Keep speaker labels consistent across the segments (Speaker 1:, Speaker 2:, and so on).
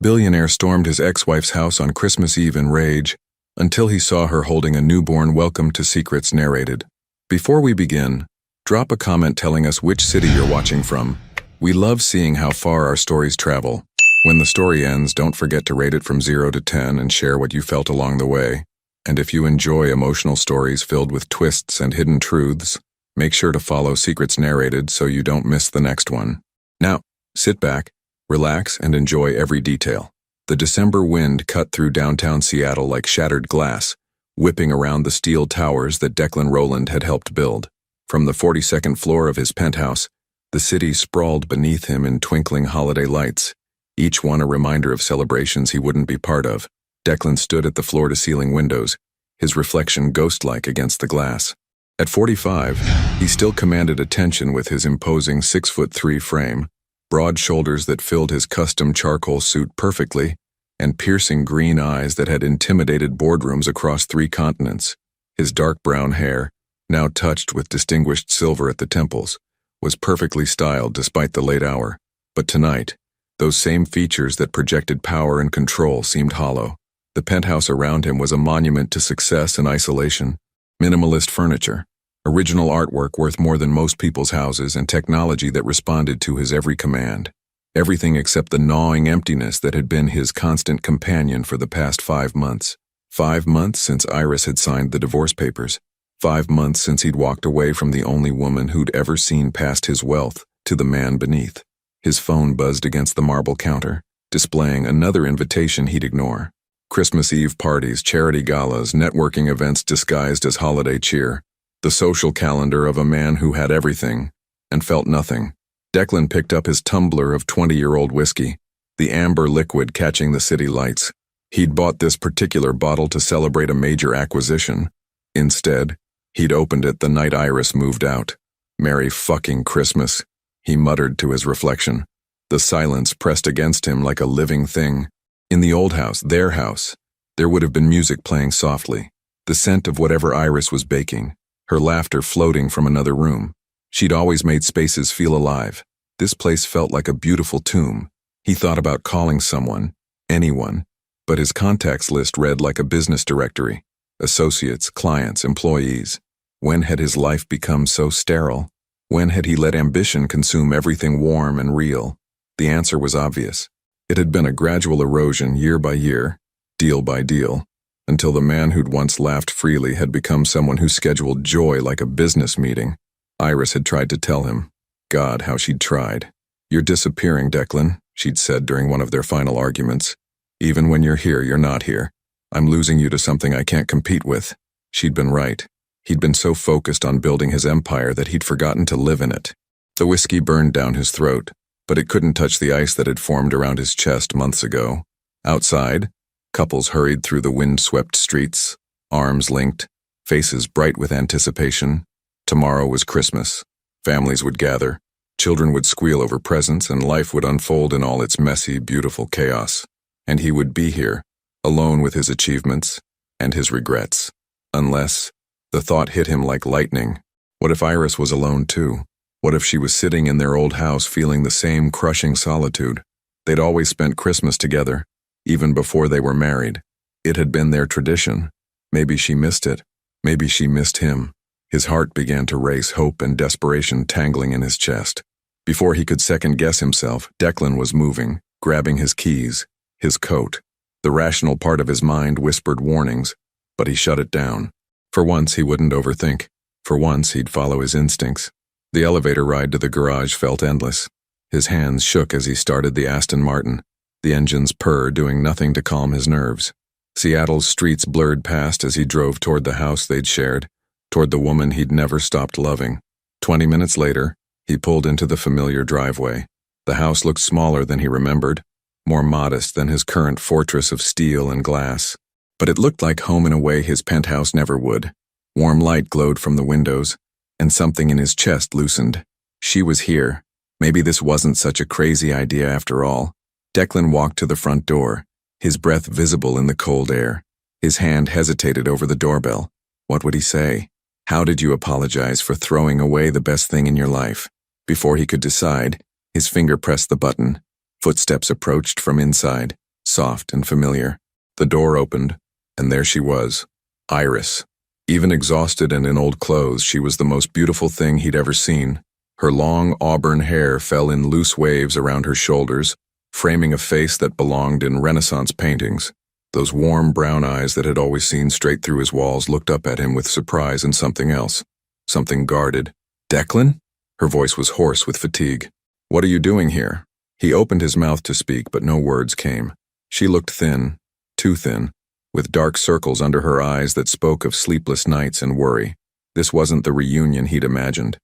Speaker 1: Billionaire stormed his ex-wife's house on Christmas Eve in rage, until he saw her holding a newborn. Welcome to Secrets Narrated. Before we begin, drop a comment telling us which city you're watching from. We love seeing how far our stories travel. When the story ends, don't forget to rate it from 0 to 10 and share what you felt along the way. And if you enjoy emotional stories filled with twists and hidden truths, make sure to follow Secrets Narrated so you don't miss the next one. Now, sit back, relax, and enjoy every detail. The December wind cut through downtown Seattle like shattered glass, whipping around the steel towers that Declan Rowland had helped build. From the 42nd floor of his penthouse, the city sprawled beneath him in twinkling holiday lights, each one a reminder of celebrations he wouldn't be part of. Declan stood at the floor-to-ceiling windows, his reflection ghost-like against the glass. At 45, he still commanded attention with his imposing 6'3" frame, broad shoulders that filled his custom charcoal suit perfectly, and piercing green eyes that had intimidated boardrooms across 3 continents. His dark brown hair, now touched with distinguished silver at the temples, was perfectly styled despite the late hour. But tonight, those same features that projected power and control seemed hollow. The penthouse around him was a monument to success and isolation. Minimalist furniture, original artwork worth more than most people's houses, and technology that responded to his every command. Everything except the gnawing emptiness that had been his constant companion for the past 5 months. 5 months since Iris had signed the divorce papers. 5 months since he'd walked away from the only woman who'd ever seen past his wealth to the man beneath. His phone buzzed against the marble counter, displaying another invitation he'd ignore. Christmas Eve parties, charity galas, networking events disguised as holiday cheer. The social calendar of a man who had everything and felt nothing. Declan picked up his tumbler of 20-year-old whiskey, the amber liquid catching the city lights. He'd bought this particular bottle to celebrate a major acquisition. Instead, he'd opened it the night Iris moved out. Merry fucking Christmas, he muttered to his reflection. The silence pressed against him like a living thing. In the old house, their house, there would have been music playing softly, the scent of whatever Iris was baking, her laughter floating from another room. She'd always made spaces feel alive. This place felt like a beautiful tomb. He thought about calling someone, anyone, but his contacts list read like a business directory. Associates, clients, employees. When had his life become so sterile? When had he let ambition consume everything warm and real? The answer was obvious. It had been a gradual erosion year by year, deal by deal, until the man who'd once laughed freely had become someone who scheduled joy like a business meeting. Iris had tried to tell him. God, how she'd tried. "You're disappearing, Declan," she'd said during one of their final arguments. "Even when you're here, you're not here. I'm losing you to something I can't compete with." She'd been right. He'd been so focused on building his empire that he'd forgotten to live in it. The whiskey burned down his throat, but it couldn't touch the ice that had formed around his chest months ago. Outside, couples hurried through the wind-swept streets, arms linked, faces bright with anticipation. Tomorrow was Christmas. Families would gather, children would squeal over presents, and life would unfold in all its messy, beautiful chaos. And he would be here, alone with his achievements and his regrets. Unless, the thought hit him like lightning, what if Iris was alone too? What if she was sitting in their old house feeling the same crushing solitude? They'd always spent Christmas together, even before they were married. It had been their tradition. Maybe she missed it. Maybe she missed him. His heart began to race, hope and desperation tangling in his chest. Before he could second-guess himself, Declan was moving, grabbing his keys, his coat. The rational part of his mind whispered warnings, but he shut it down. For once, he wouldn't overthink. For once, he'd follow his instincts. The elevator ride to the garage felt endless. His hands shook as he started the Aston Martin, the engine's purr doing nothing to calm his nerves. Seattle's streets blurred past as he drove toward the house they'd shared, toward the woman he'd never stopped loving. 20 minutes later, he pulled into the familiar driveway. The house looked smaller than he remembered, more modest than his current fortress of steel and glass. But it looked like home in a way his penthouse never would. Warm light glowed from the windows, and something in his chest loosened. She was here. Maybe this wasn't such a crazy idea after all. Declan walked to the front door, his breath visible in the cold air. His hand hesitated over the doorbell. What would he say? How did you apologize for throwing away the best thing in your life? Before he could decide, his finger pressed the button. Footsteps approached from inside. soft and familiar. The door opened, and there she was, Iris. Even exhausted and in old clothes, she was the most beautiful thing he'd ever seen. Her long auburn hair fell in loose waves around her shoulders, framing a face that belonged in Renaissance paintings. Those warm brown eyes that had always seen straight through his walls looked up at him with surprise and something else. Something guarded. "Declan?" Her voice was hoarse with fatigue. "What are you doing here?" He opened his mouth to speak, but no words came. She looked thin, too thin, with dark circles under her eyes that spoke of sleepless nights and worry. This wasn't the reunion he'd imagined.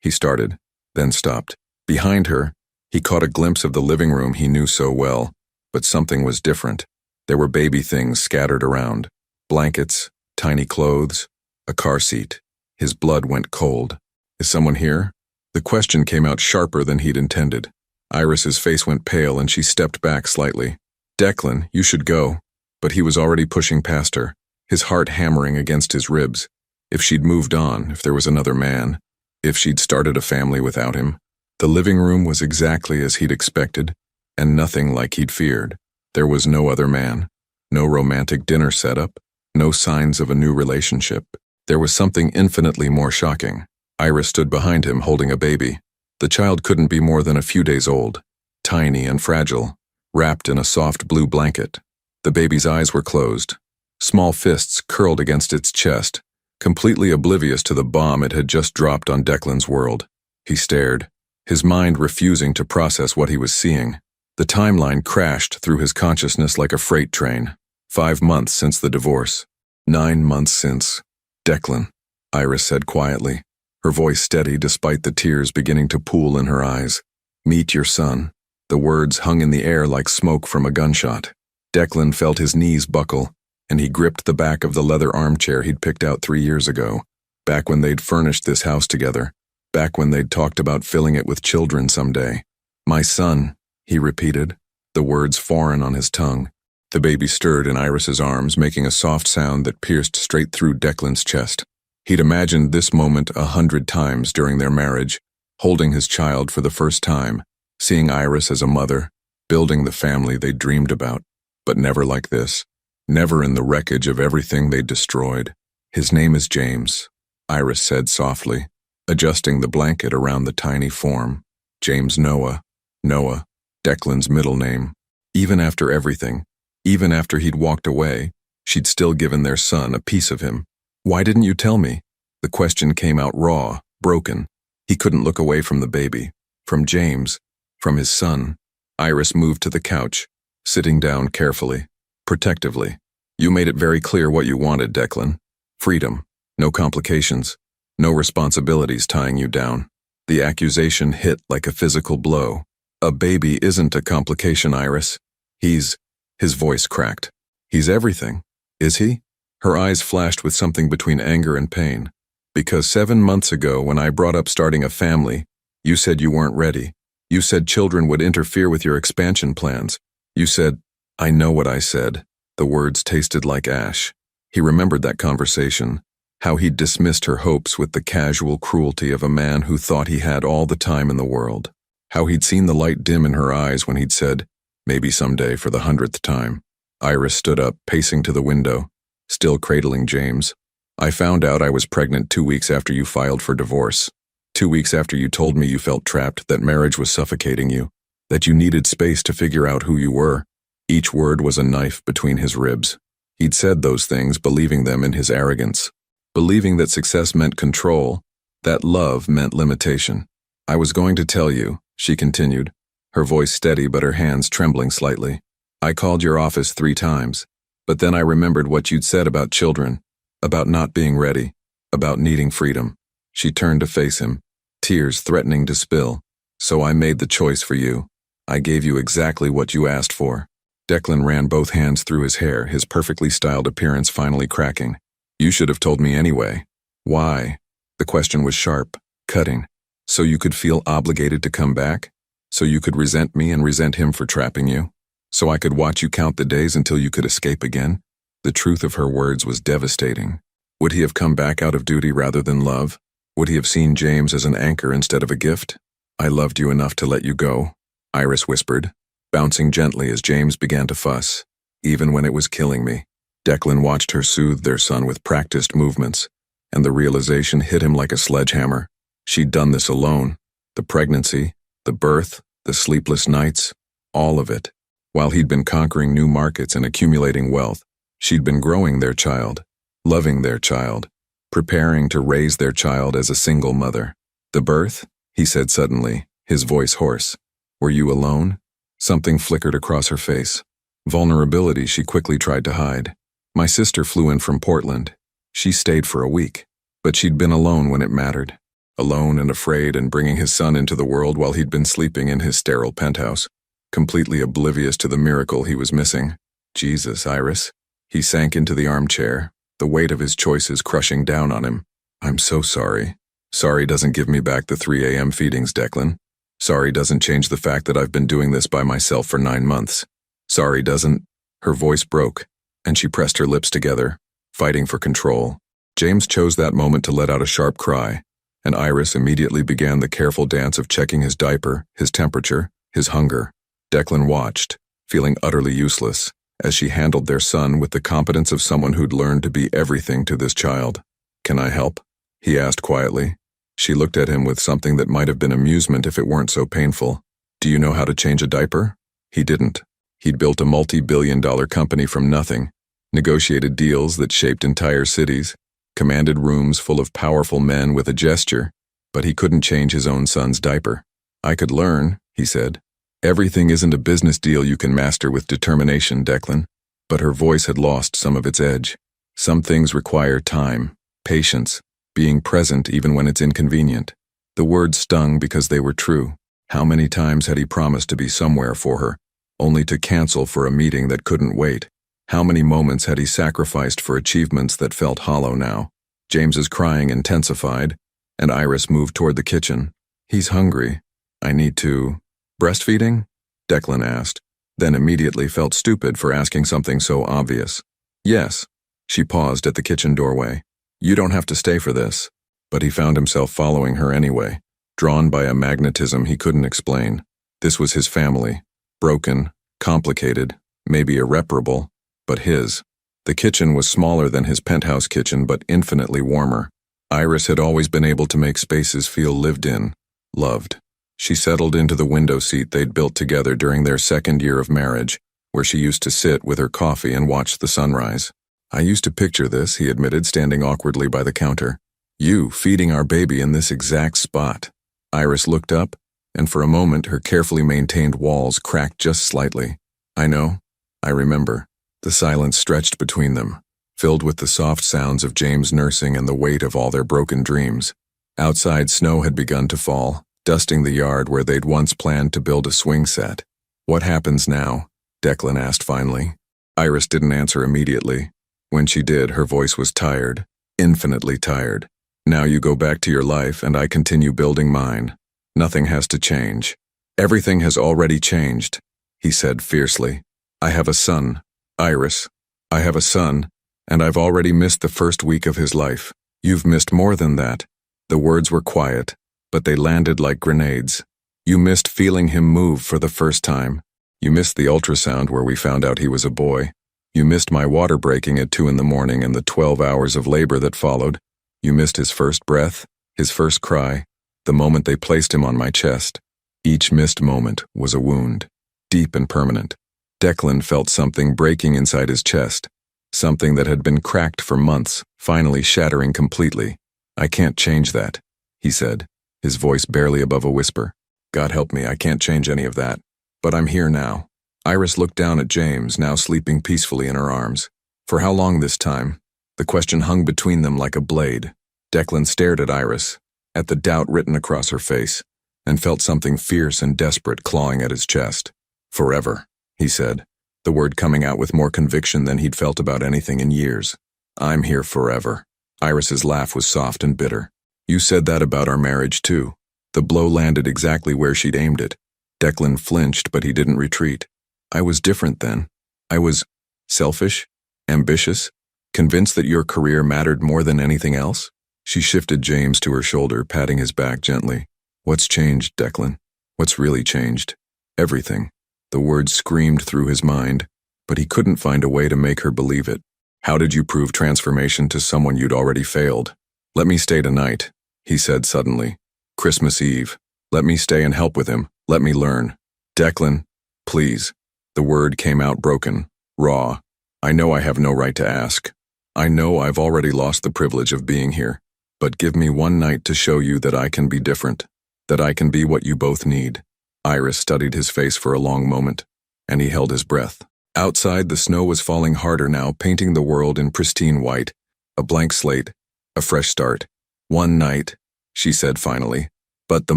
Speaker 1: He started, then stopped. Behind her, he caught a glimpse of the living room he knew so well, but something was different. There were baby things scattered around. Blankets, tiny clothes, a car seat. His blood went cold. "Is someone here?" The question came out sharper than he'd intended. Iris's face went pale and she stepped back slightly. "Declan, you should go." But he was already pushing past her, his heart hammering against his ribs. If she'd moved on, if there was another man, if she'd started a family without him. The living room was exactly as he'd expected, and nothing like he'd feared. There was no other man, no romantic dinner setup, no signs of a new relationship. There was something infinitely more shocking. Iris stood behind him holding a baby. The child couldn't be more than a few days old, tiny and fragile, wrapped in a soft blue blanket. The baby's eyes were closed. Small fists curled against its chest, completely oblivious to the bomb it had just dropped on Declan's world. He stared, his mind refusing to process what he was seeing. The timeline crashed through his consciousness like a freight train. 5 months since the divorce. 9 months since. "Declan," Iris said quietly, her voice steady despite the tears beginning to pool in her eyes. "Meet your son." The words hung in the air like smoke from a gunshot. Declan felt his knees buckle, and he gripped the back of the leather armchair he'd picked out 3 years ago, back when they'd furnished this house together, back when they'd talked about filling it with children someday. "My son," he repeated, the words foreign on his tongue. The baby stirred in Iris's arms, making a soft sound that pierced straight through Declan's chest. He'd imagined this moment 100 times during their marriage, holding his child for the first time, seeing Iris as a mother, building the family they'd dreamed about, but never like this. Never in the wreckage of everything they'd destroyed. "His name is James," Iris said softly, adjusting the blanket around the tiny form. James Noah. Noah, Declan's middle name. Even after everything, even after he'd walked away, she'd still given their son a piece of him. "Why didn't you tell me?" The question came out raw, broken. He couldn't look away from the baby, from James, from his son. Iris moved to the couch, sitting down carefully, protectively. "You made it very clear what you wanted, Declan. Freedom, no complications, no responsibilities tying you down." The accusation hit like a physical blow. "A baby isn't a complication, Iris. His voice cracked. "He's everything. Is he?" Her eyes flashed with something between anger and pain. "Because 7 months ago, when I brought up starting a family, you said you weren't ready. You said children would interfere with your expansion plans. You said—" "I know what I said." The words tasted like ash. He remembered that conversation, how he'd dismissed her hopes with the casual cruelty of a man who thought he had all the time in the world. How he'd seen the light dim in her eyes when he'd said, "Maybe someday," for the 100th time. Iris stood up, pacing to the window, still cradling James. "I found out I was pregnant 2 weeks after you filed for divorce. 2 weeks after you told me you felt trapped, that marriage was suffocating you, that you needed space to figure out who you were." Each word was a knife between his ribs. He'd said those things, believing them in his arrogance, believing that success meant control, that love meant limitation. "I was going to tell you," she continued, her voice steady but her hands trembling slightly. "I called your office 3 times, but then I remembered what you'd said about children, about not being ready, about needing freedom." She turned to face him, tears threatening to spill. "So I made the choice for you. I gave you exactly what you asked for." Declan ran both hands through his hair, his perfectly styled appearance finally cracking. "You should have told me anyway." "Why?" The question was sharp, cutting. "So you could feel obligated to come back? So you could resent me and resent him for trapping you? So I could watch you count the days until you could escape again?" The truth of her words was devastating. Would he have come back out of duty rather than love? Would he have seen James as an anchor instead of a gift? "I loved you enough to let you go," Iris whispered. bouncing gently as James began to fuss, even when it was killing me. Declan watched her soothe their son with practiced movements, and the realization hit him like a sledgehammer. She'd done this alone. The pregnancy, the birth, the sleepless nights, all of it. While he'd been conquering new markets and accumulating wealth, she'd been growing their child, loving their child, preparing to raise their child as a single mother. The birth? He said suddenly, his voice hoarse. Were you alone? Something flickered across her face. Vulnerability she quickly tried to hide. My sister flew in from Portland. She stayed for a week, but she'd been alone when it mattered. Alone and afraid and bringing his son into the world while he'd been sleeping in his sterile penthouse, completely oblivious to the miracle he was missing. Jesus, Iris. He sank into the armchair, the weight of his choices crushing down on him. I'm so sorry. Sorry doesn't give me back the 3 a.m. feedings, Declan. Sorry doesn't change the fact that I've been doing this by myself for 9 months. Sorry doesn't. Her voice broke, and she pressed her lips together, fighting for control. James chose that moment to let out a sharp cry, and Iris immediately began the careful dance of checking his diaper, his temperature, his hunger. Declan watched, feeling utterly useless, as she handled their son with the competence of someone who'd learned to be everything to this child. Can I help? He asked quietly. She looked at him with something that might have been amusement if it weren't so painful. Do you know how to change a diaper? He didn't. He'd built a multi-billion-dollar company from nothing, negotiated deals that shaped entire cities, commanded rooms full of powerful men with a gesture, but he couldn't change his own son's diaper. I could learn, he said. Everything isn't a business deal you can master with determination, Declan. But her voice had lost some of its edge. Some things require time, patience, being present even when it's inconvenient. The words stung because they were true. How many times had he promised to be somewhere for her, only to cancel for a meeting that couldn't wait? How many moments had he sacrificed for achievements that felt hollow now? James's crying intensified, and Iris moved toward the kitchen. He's hungry. I need to... Breastfeeding? Declan asked, then immediately felt stupid for asking something so obvious. Yes. She paused at the kitchen doorway. You don't have to stay for this. But he found himself following her anyway, drawn by a magnetism he couldn't explain. This was his family. Broken, complicated, maybe irreparable, but his. The kitchen was smaller than his penthouse kitchen, but infinitely warmer. Iris had always been able to make spaces feel lived in, loved. She settled into the window seat they'd built together during their 2nd year of marriage, where she used to sit with her coffee and watch the sunrise. I used to picture this, he admitted, standing awkwardly by the counter. You feeding our baby in this exact spot. Iris looked up, and for a moment her carefully maintained walls cracked just slightly. I know. I remember. The silence stretched between them, filled with the soft sounds of James nursing and the weight of all their broken dreams. Outside, snow had begun to fall, dusting the yard where they'd once planned to build a swing set. What happens now? Declan asked finally. Iris didn't answer immediately. When she did, her voice was tired, infinitely tired. Now you go back to your life and I continue building mine. Nothing has to change. Everything has already changed, he said fiercely. I have a son, Iris. I have a son, and I've already missed the first week of his life. You've missed more than that. The words were quiet, but they landed like grenades. You missed feeling him move for the first time. You missed the ultrasound where we found out he was a boy. You missed my water breaking at 2 in the morning and the 12 hours of labor that followed. You missed his first breath, his first cry, the moment they placed him on my chest. Each missed moment was a wound, deep and permanent. Declan felt something breaking inside his chest, something that had been cracked for months, finally shattering completely. I can't change that, he said, his voice barely above a whisper. God help me, I can't change any of that. But I'm here now. Iris looked down at James, now sleeping peacefully in her arms. For how long this time? The question hung between them like a blade. Declan stared at Iris, at the doubt written across her face, and felt something fierce and desperate clawing at his chest. Forever, he said, the word coming out with more conviction than he'd felt about anything in years. I'm here forever. Iris's laugh was soft and bitter. You said that about our marriage too. The blow landed exactly where she'd aimed it. Declan flinched, but he didn't retreat. I was different then. I was selfish, ambitious, convinced that your career mattered more than anything else. She shifted James to her shoulder, patting his back gently. What's changed, Declan? What's really changed? Everything. The word screamed through his mind, but he couldn't find a way to make her believe it. How did you prove transformation to someone you'd already failed? Let me stay tonight, he said suddenly. Christmas Eve. Let me stay and help with him. Let me learn. Declan, please. The word came out broken, raw. I know I have no right to ask. I know I've already lost the privilege of being here. But give me one night to show you that I can be different, that I can be what you both need. Iris studied his face for a long moment, and he held his breath. Outside, the snow was falling harder now, painting the world in pristine white. A blank slate, a fresh start. One night, she said finally. But the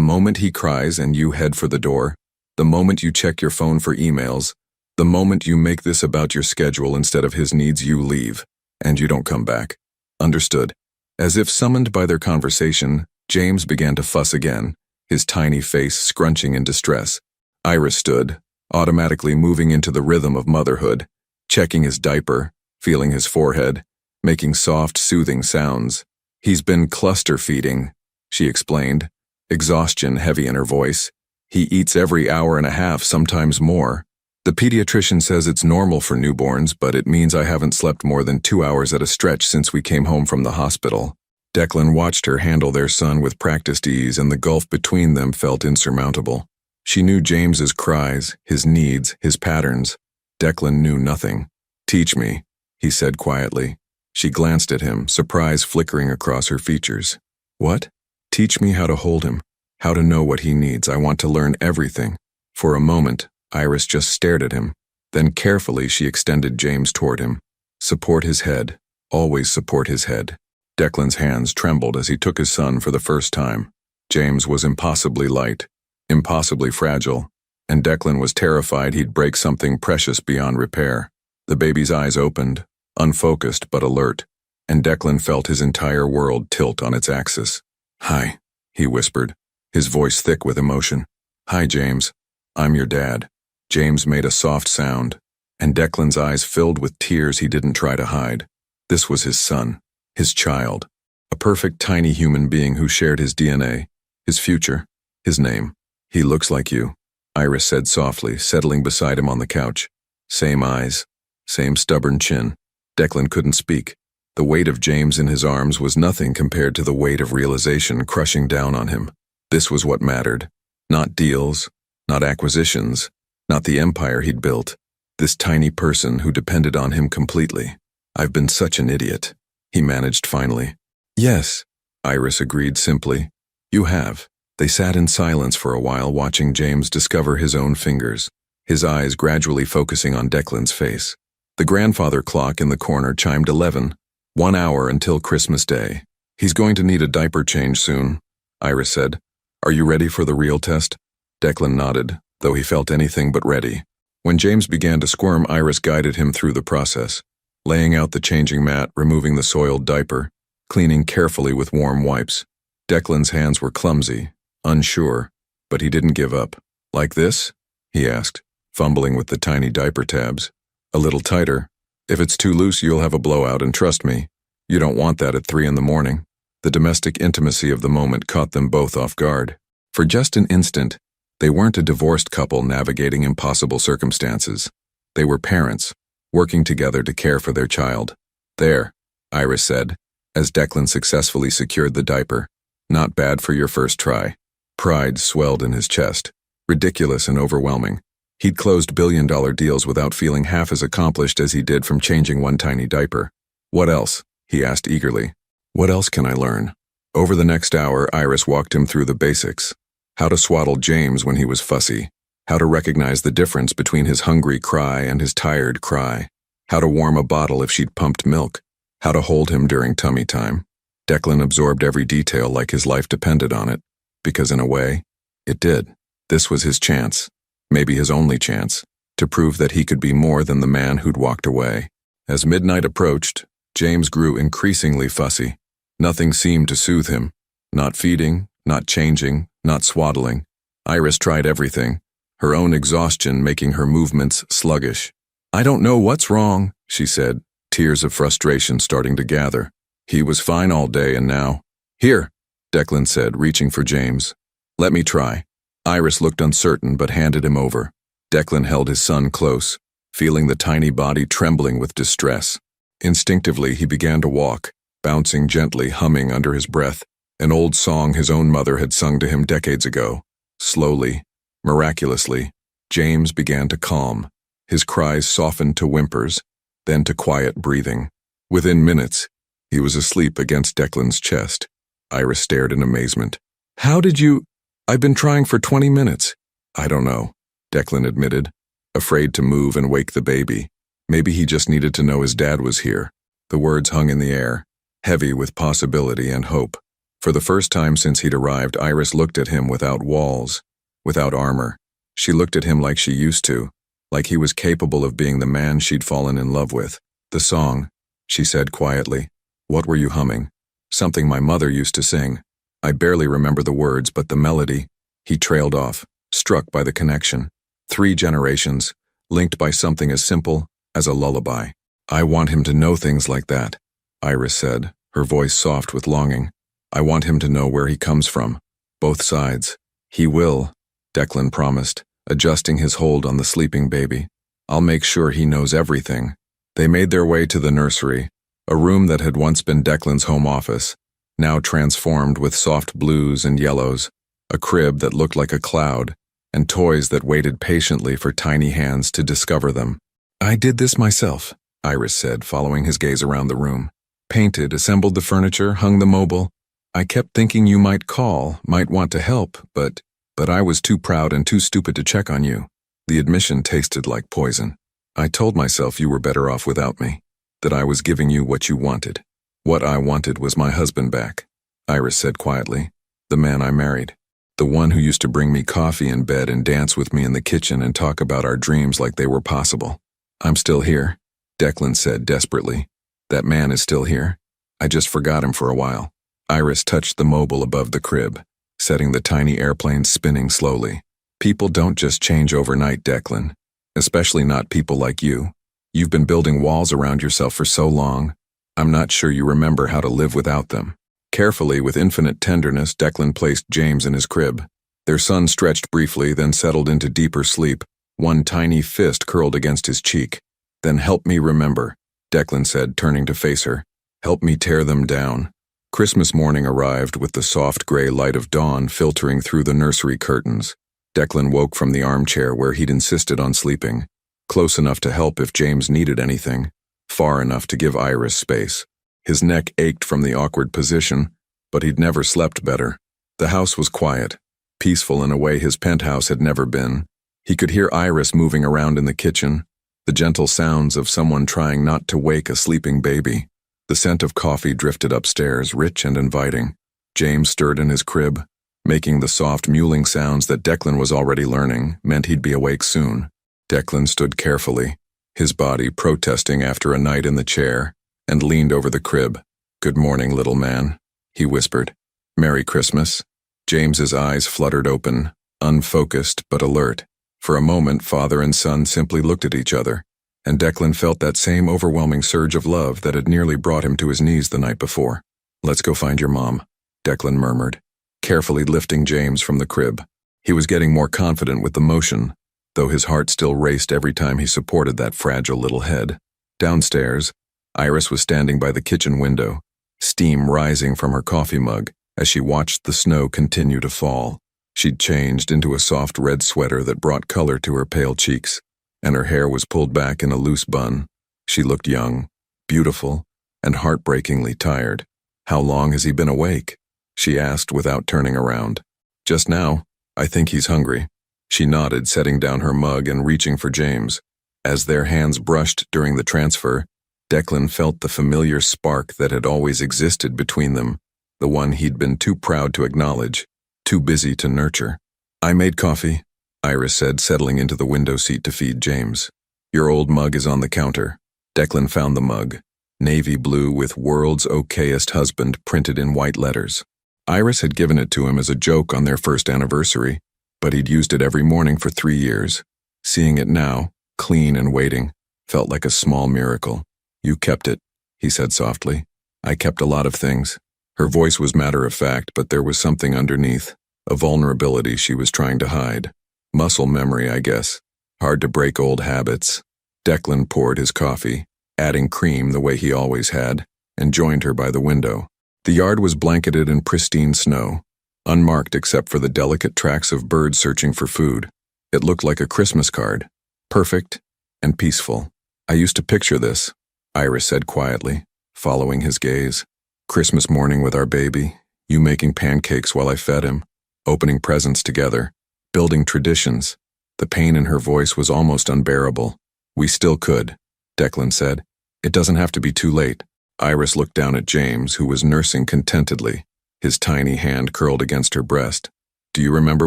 Speaker 1: moment he cries and you head for the door, the moment you check your phone for emails, the moment you make this about your schedule instead of his needs, you leave, and you don't come back. Understood. As if summoned by their conversation, James began to fuss again, his tiny face scrunching in distress. Iris stood, automatically moving into the rhythm of motherhood, checking his diaper, feeling his forehead, making soft, soothing sounds. He's been cluster feeding, she explained, exhaustion heavy in her voice. He eats every hour and a half, sometimes more. The pediatrician says it's normal for newborns, but it means I haven't slept more than 2 hours at a stretch since we came home from the hospital. Declan watched her handle their son with practiced ease, and the gulf between them felt insurmountable. She knew James's cries, his needs, his patterns. Declan knew nothing. Teach me, he said quietly. She glanced at him, surprise flickering across her features. What? Teach me how to hold him, how to know what he needs. I want to learn everything. For a moment, Iris just stared at him. Then carefully she extended James toward him. Support his head. Always support his head. Declan's hands trembled as he took his son for the first time. James was impossibly light, impossibly fragile, and Declan was terrified he'd break something precious beyond repair. The baby's eyes opened, unfocused but alert, and Declan felt his entire world tilt on its axis. Hi, he whispered, his voice thick with emotion. Hi, James. I'm your dad. James made a soft sound, and Declan's eyes filled with tears he didn't try to hide. This was his son, his child, a perfect tiny human being who shared his DNA, his future, his name. He looks like you, Iris said softly, settling beside him on the couch. Same eyes, same stubborn chin. Declan couldn't speak. The weight of James in his arms was nothing compared to the weight of realization crushing down on him. This was what mattered. Not deals, not acquisitions, not the empire he'd built. This tiny person who depended on him completely. I've been such an idiot, he managed finally. Yes, Iris agreed simply. You have. They sat in silence for a while, watching James discover his own fingers, his eyes gradually focusing on Declan's face. The grandfather clock in the corner chimed 11, 1 hour until Christmas Day. He's going to need a diaper change soon, Iris said. Are you ready for the real test? Declan nodded, though he felt anything but ready. When James began to squirm, Iris guided him through the process, laying out the changing mat, removing the soiled diaper, cleaning carefully with warm wipes. Declan's hands were clumsy, unsure, but he didn't give up. Like this? He asked, fumbling with the tiny diaper tabs. A little tighter. If it's too loose, you'll have a blowout, and trust me, you don't want that at 3 a.m. The domestic intimacy of the moment caught them both off guard. For just an instant, they weren't a divorced couple navigating impossible circumstances. They were parents, working together to care for their child. There, Iris said, as Declan successfully secured the diaper. Not bad for your first try. Pride swelled in his chest. Ridiculous and overwhelming. He'd closed billion-dollar deals without feeling half as accomplished as he did from changing one tiny diaper. What else? He asked eagerly. What else can I learn? Over the next hour, Iris walked him through the basics. How to swaddle James when he was fussy. How to recognize the difference between his hungry cry and his tired cry. How to warm a bottle if she'd pumped milk. How to hold him during tummy time. Declan absorbed every detail like his life depended on it, because in a way, it did. This was his chance, maybe his only chance, to prove that he could be more than the man who'd walked away. As midnight approached, James grew increasingly fussy. Nothing seemed to soothe him. Not feeding, not changing, not swaddling. Iris tried everything, her own exhaustion making her movements sluggish. I don't know what's wrong, she said, tears of frustration starting to gather. He was fine all day and now. Here, Declan said, reaching for James. Let me try. Iris looked uncertain but handed him over. Declan held his son close, feeling the tiny body trembling with distress. Instinctively, he began to walk, bouncing gently, humming under his breath, an old song his own mother had sung to him decades ago. Slowly, miraculously, James began to calm. His cries softened to whimpers, then to quiet breathing. Within minutes, he was asleep against Declan's chest. Iris stared in amazement. "How did you—" "I've been trying for 20 minutes. "I don't know," Declan admitted, afraid to move and wake the baby. Maybe he just needed to know his dad was here. The words hung in the air, heavy with possibility and hope. For the first time since he'd arrived, Iris looked at him without walls, without armor. She looked at him like she used to, like he was capable of being the man she'd fallen in love with. "The song," she said quietly. "What were you humming?" "Something my mother used to sing. I barely remember the words, but the melody." He trailed off, struck by the connection. 3 generations, linked by something as simple as a lullaby. "I want him to know things like that," Iris said, her voice soft with longing. "I want him to know where he comes from. Both sides." "He will," Declan promised, adjusting his hold on the sleeping baby. "I'll make sure he knows everything." They made their way to the nursery, a room that had once been Declan's home office, now transformed with soft blues and yellows, a crib that looked like a cloud, and toys that waited patiently for tiny hands to discover them. "I did this myself," Iris said, following his gaze around the room. "Painted, assembled the furniture, hung the mobile. I kept thinking you might call, might want to help, but I was too proud and too stupid to check on you." The admission tasted like poison. "I told myself you were better off without me, that I was giving you what you wanted." "What I wanted was my husband back," Iris said quietly. "The man I married. The one who used to bring me coffee in bed and dance with me in the kitchen and talk about our dreams like they were possible." "I'm still here," Declan said desperately. "That man is still here. I just forgot him for a while." Iris touched the mobile above the crib, setting the tiny airplane spinning slowly. "People don't just change overnight, Declan. Especially not people like you. You've been building walls around yourself for so long. I'm not sure you remember how to live without them." Carefully, with infinite tenderness, Declan placed James in his crib. Their son stretched briefly, then settled into deeper sleep, one tiny fist curled against his cheek. "Then help me remember," Declan said, turning to face her. "Help me tear them down." Christmas morning arrived with the soft gray light of dawn filtering through the nursery curtains. Declan woke from the armchair where he'd insisted on sleeping, close enough to help if James needed anything, far enough to give Iris space. His neck ached from the awkward position, but he'd never slept better. The house was quiet, peaceful in a way his penthouse had never been. He could hear Iris moving around in the kitchen, the gentle sounds of someone trying not to wake a sleeping baby. The scent of coffee drifted upstairs, rich and inviting. James stirred in his crib, making the soft mewling sounds that Declan was already learning, meant he'd be awake soon. Declan stood carefully, his body protesting after a night in the chair, and leaned over the crib. "Good morning, little man," he whispered. "Merry Christmas." James's eyes fluttered open, unfocused but alert. For a moment, father and son simply looked at each other, and Declan felt that same overwhelming surge of love that had nearly brought him to his knees the night before. "Let's go find your mom," Declan murmured, carefully lifting James from the crib. He was getting more confident with the motion, though his heart still raced every time he supported that fragile little head. Downstairs, Iris was standing by the kitchen window, steam rising from her coffee mug as she watched the snow continue to fall. She'd changed into a soft red sweater that brought color to her pale cheeks, and her hair was pulled back in a loose bun. She looked young, beautiful, and heartbreakingly tired. "How long has he been awake?" she asked without turning around. "Just now. I think he's hungry." She nodded, setting down her mug and reaching for James. As their hands brushed during the transfer, Declan felt the familiar spark that had always existed between them, the one he'd been too proud to acknowledge, too busy to nurture. "I made coffee," Iris said, settling into the window seat to feed James. "Your old mug is on the counter." Declan found the mug, navy blue with "World's Okayest Husband" printed in white letters. Iris had given it to him as a joke on their first anniversary, but he'd used it every morning for 3 years. Seeing it now, clean and waiting, felt like a small miracle. "You kept it," he said softly. "I kept a lot of things." Her voice was matter-of-fact, but there was something underneath, a vulnerability she was trying to hide. Muscle memory, I guess. Hard to break old habits. Declan poured his coffee, adding cream the way he always had, and joined her by the window. The yard was blanketed in pristine snow, unmarked except for the delicate tracks of birds searching for food. It looked like a Christmas card, perfect and peaceful. I used to picture this, Iris said quietly, following his gaze. Christmas morning with our baby, you making pancakes while I fed him, opening presents together, building traditions. The pain in her voice was almost unbearable. We still could, Declan said. It doesn't have to be too late. Iris looked down at James, who was nursing contentedly, his tiny hand curled against her breast. Do you remember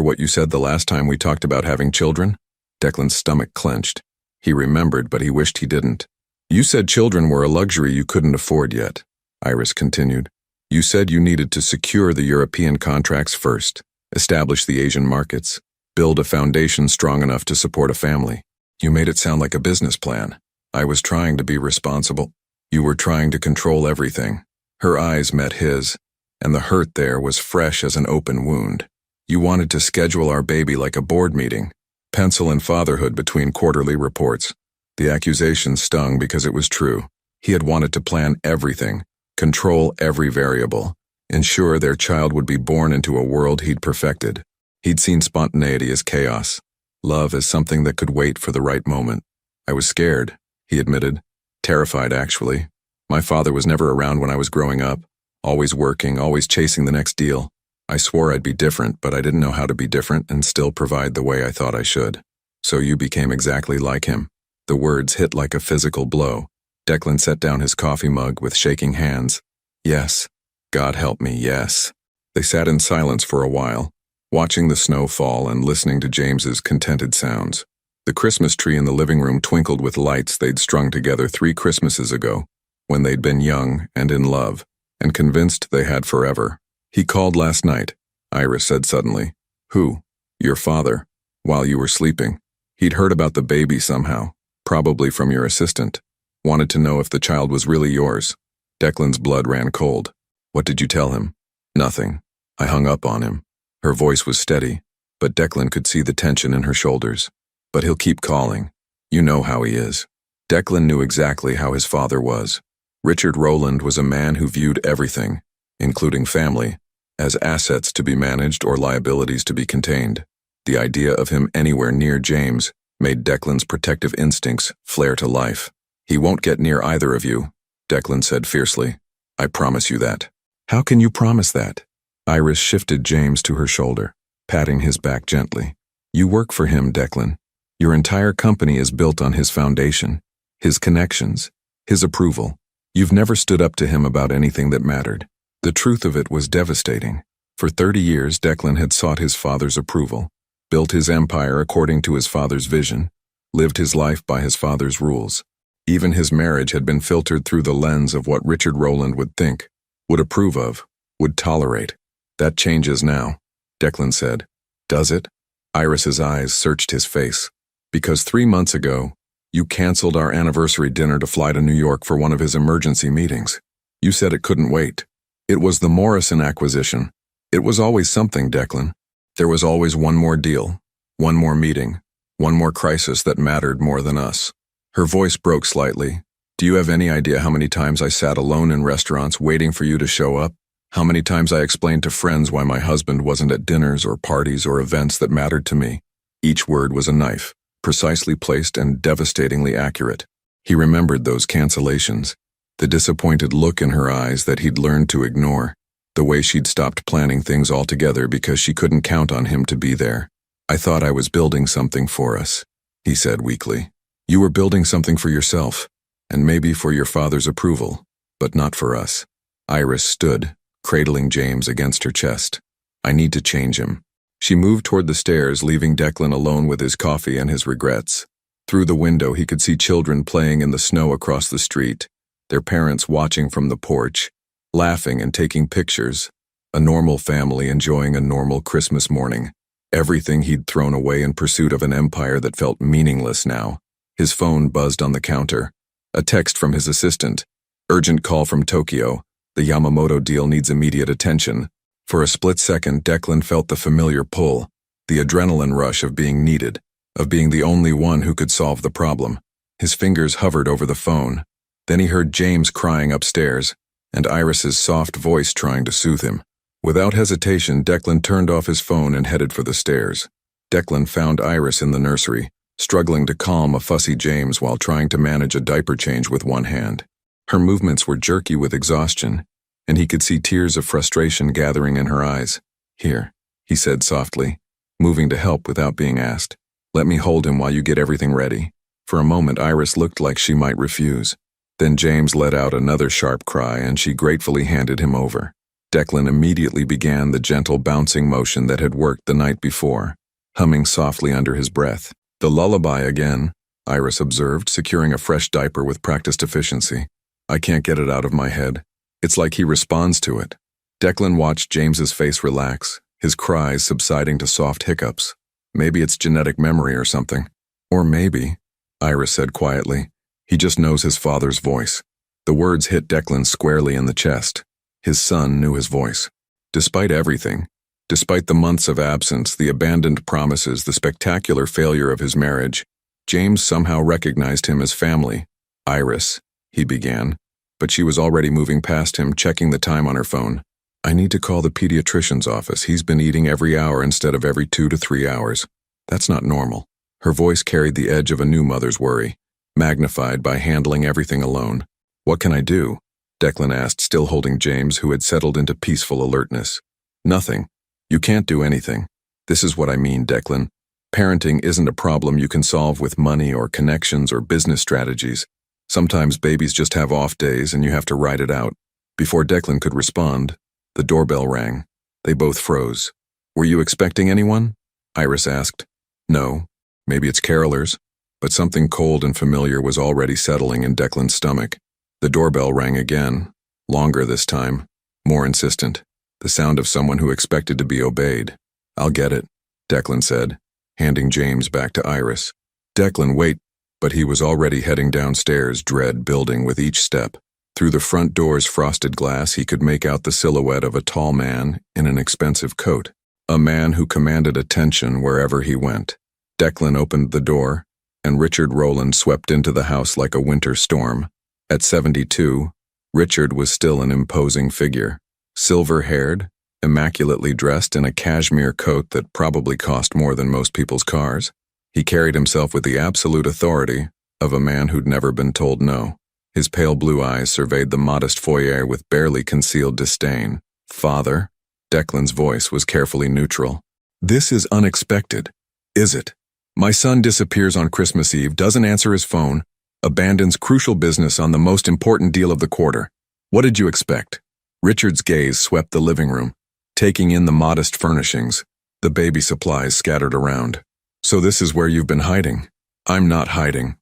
Speaker 1: what you said the last time we talked about having children? Declan's stomach clenched. He remembered, but he wished he didn't. You said children were a luxury you couldn't afford yet, Iris continued. You said you needed to secure the European contracts first, establish the Asian markets, build a foundation strong enough to support a family. You made it sound like a business plan. I was trying to be responsible. You were trying to control everything. Her eyes met his, and the hurt there was fresh as an open wound. You wanted to schedule our baby like a board meeting, pencil in fatherhood between quarterly reports. The accusation stung because it was true. He had wanted to plan everything, control every variable, ensure their child would be born into a world he'd perfected. He'd seen spontaneity as chaos, love as something that could wait for the right moment. I was scared, he admitted. Terrified, actually. My father was never around when I was growing up, always working, always chasing the next deal. I swore I'd be different, but I didn't know how to be different and still provide the way I thought I should. So you became exactly like him. The words hit like a physical blow. Declan set down his coffee mug with shaking hands. Yes. God help me, yes. They sat in silence for a while, watching the snow fall and listening to James's contented sounds. The Christmas tree in the living room twinkled with lights they'd strung together 3 Christmases ago, when they'd been young and in love, and convinced they had forever. He called last night, Iris said suddenly. Who? Your father, while you were sleeping. He'd heard about the baby somehow, probably from your assistant. Wanted to know if the child was really yours. Declan's blood ran cold. What did you tell him? Nothing. I hung up on him. Her voice was steady, but Declan could see the tension in her shoulders. But he'll keep calling. You know how he is. Declan knew exactly how his father was. Richard Rowland was a man who viewed everything, including family, as assets to be managed or liabilities to be contained. The idea of him anywhere near James made Declan's protective instincts flare to life. He won't get near either of you, Declan said fiercely. I promise you that. How can you promise that? Iris shifted James to her shoulder, patting his back gently. You work for him, Declan. Your entire company is built on his foundation, his connections, his approval. You've never stood up to him about anything that mattered. The truth of it was devastating. For 30 years, Declan had sought his father's approval, built his empire according to his father's vision, lived his life by his father's rules. Even his marriage had been filtered through the lens of what Richard Rowland would think, would approve of, would tolerate. That changes now, Declan said. Does it? Iris's eyes searched his face. Because 3 months ago, you canceled our anniversary dinner to fly to New York for one of his emergency meetings. You said it couldn't wait. It was the Morrison acquisition. It was always something, Declan. There was always one more deal, one more meeting, one more crisis that mattered more than us. Her voice broke slightly. Do you have any idea how many times I sat alone in restaurants waiting for you to show up? How many times I explained to friends why my husband wasn't at dinners or parties or events that mattered to me? Each word was a knife, precisely placed and devastatingly accurate. He remembered those cancellations, the disappointed look in her eyes that he'd learned to ignore, the way she'd stopped planning things altogether because she couldn't count on him to be there. I thought I was building something for us, he said weakly. You were building something for yourself, and maybe for your father's approval, but not for us. Iris stood, cradling James against her chest. I need to change him. She moved toward the stairs, leaving Declan alone with his coffee and his regrets. Through the window, he could see children playing in the snow across the street, their parents watching from the porch, laughing and taking pictures. A normal family enjoying a normal Christmas morning. Everything he'd thrown away in pursuit of an empire that felt meaningless now. His phone buzzed on the counter. A text from his assistant. Urgent call from Tokyo. The Yamamoto deal needs immediate attention. For a split second, Declan felt the familiar pull, the adrenaline rush of being needed. of being the only one who could solve the problem. His fingers hovered over the phone. Then he heard James crying upstairs, and Iris's soft voice trying to soothe him. Without hesitation, Declan turned off his phone and headed for the stairs. Declan found Iris in the nursery, struggling to calm a fussy James while trying to manage a diaper change with one hand. Her movements were jerky with exhaustion, and he could see tears of frustration gathering in her eyes. "Here," he said softly, moving to help without being asked. "Let me hold him while you get everything ready." For a moment, Iris looked like she might refuse. Then James let out another sharp cry, and she gratefully handed him over. Declan immediately began the gentle bouncing motion that had worked the night before, humming softly under his breath. "The lullaby again," Iris observed, securing a fresh diaper with practiced efficiency. "I can't get it out of my head. It's like he responds to it." Declan watched James's face relax, his cries subsiding to soft hiccups. "Maybe it's genetic memory or something. Or maybe," Iris said quietly, "he just knows his father's voice." The words hit Declan squarely in the chest. His son knew his voice. Despite everything, despite the months of absence, the abandoned promises, the spectacular failure of his marriage, James somehow recognized him as family. "Iris," he began, but she was already moving past him, checking the time on her phone. "I need to call the pediatrician's office. He's been eating every hour instead of every 2 to 3 hours. That's not normal." Her voice carried the edge of a new mother's worry, magnified by handling everything alone. "What can I do?" Declan asked, still holding James, who had settled into peaceful alertness. "Nothing. You can't do anything. This is what I mean, Declan. Parenting isn't a problem you can solve with money or connections or business strategies. Sometimes babies just have off days and you have to ride it out." Before Declan could respond, the doorbell rang. They both froze. "Were you expecting anyone?" Iris asked. "No. Maybe it's carolers." But something cold and familiar was already settling in Declan's stomach. The doorbell rang again, longer this time, more insistent, the sound of someone who expected to be obeyed. "I'll get it," Declan said, handing James back to Iris. "Declan, wait," but he was already heading downstairs, dread building with each step. Through the front door's frosted glass, he could make out the silhouette of a tall man in an expensive coat, a man who commanded attention wherever he went. Declan opened the door, and Richard Rowland swept into the house like a winter storm. At 72, Richard was still an imposing figure, silver-haired, immaculately dressed in a cashmere coat that probably cost more than most people's cars. He carried himself with the absolute authority of a man who'd never been told no. His pale blue eyes surveyed the modest foyer with barely concealed disdain. "Father?" Declan's voice was carefully neutral. "This is unexpected, is it? My son disappears on Christmas Eve, doesn't answer his phone, abandons crucial business on the most important deal of the quarter. What did you expect?" Richard's gaze swept the living room, taking in the modest furnishings, the baby supplies scattered around. "So this is where you've been hiding?" "I'm not hiding.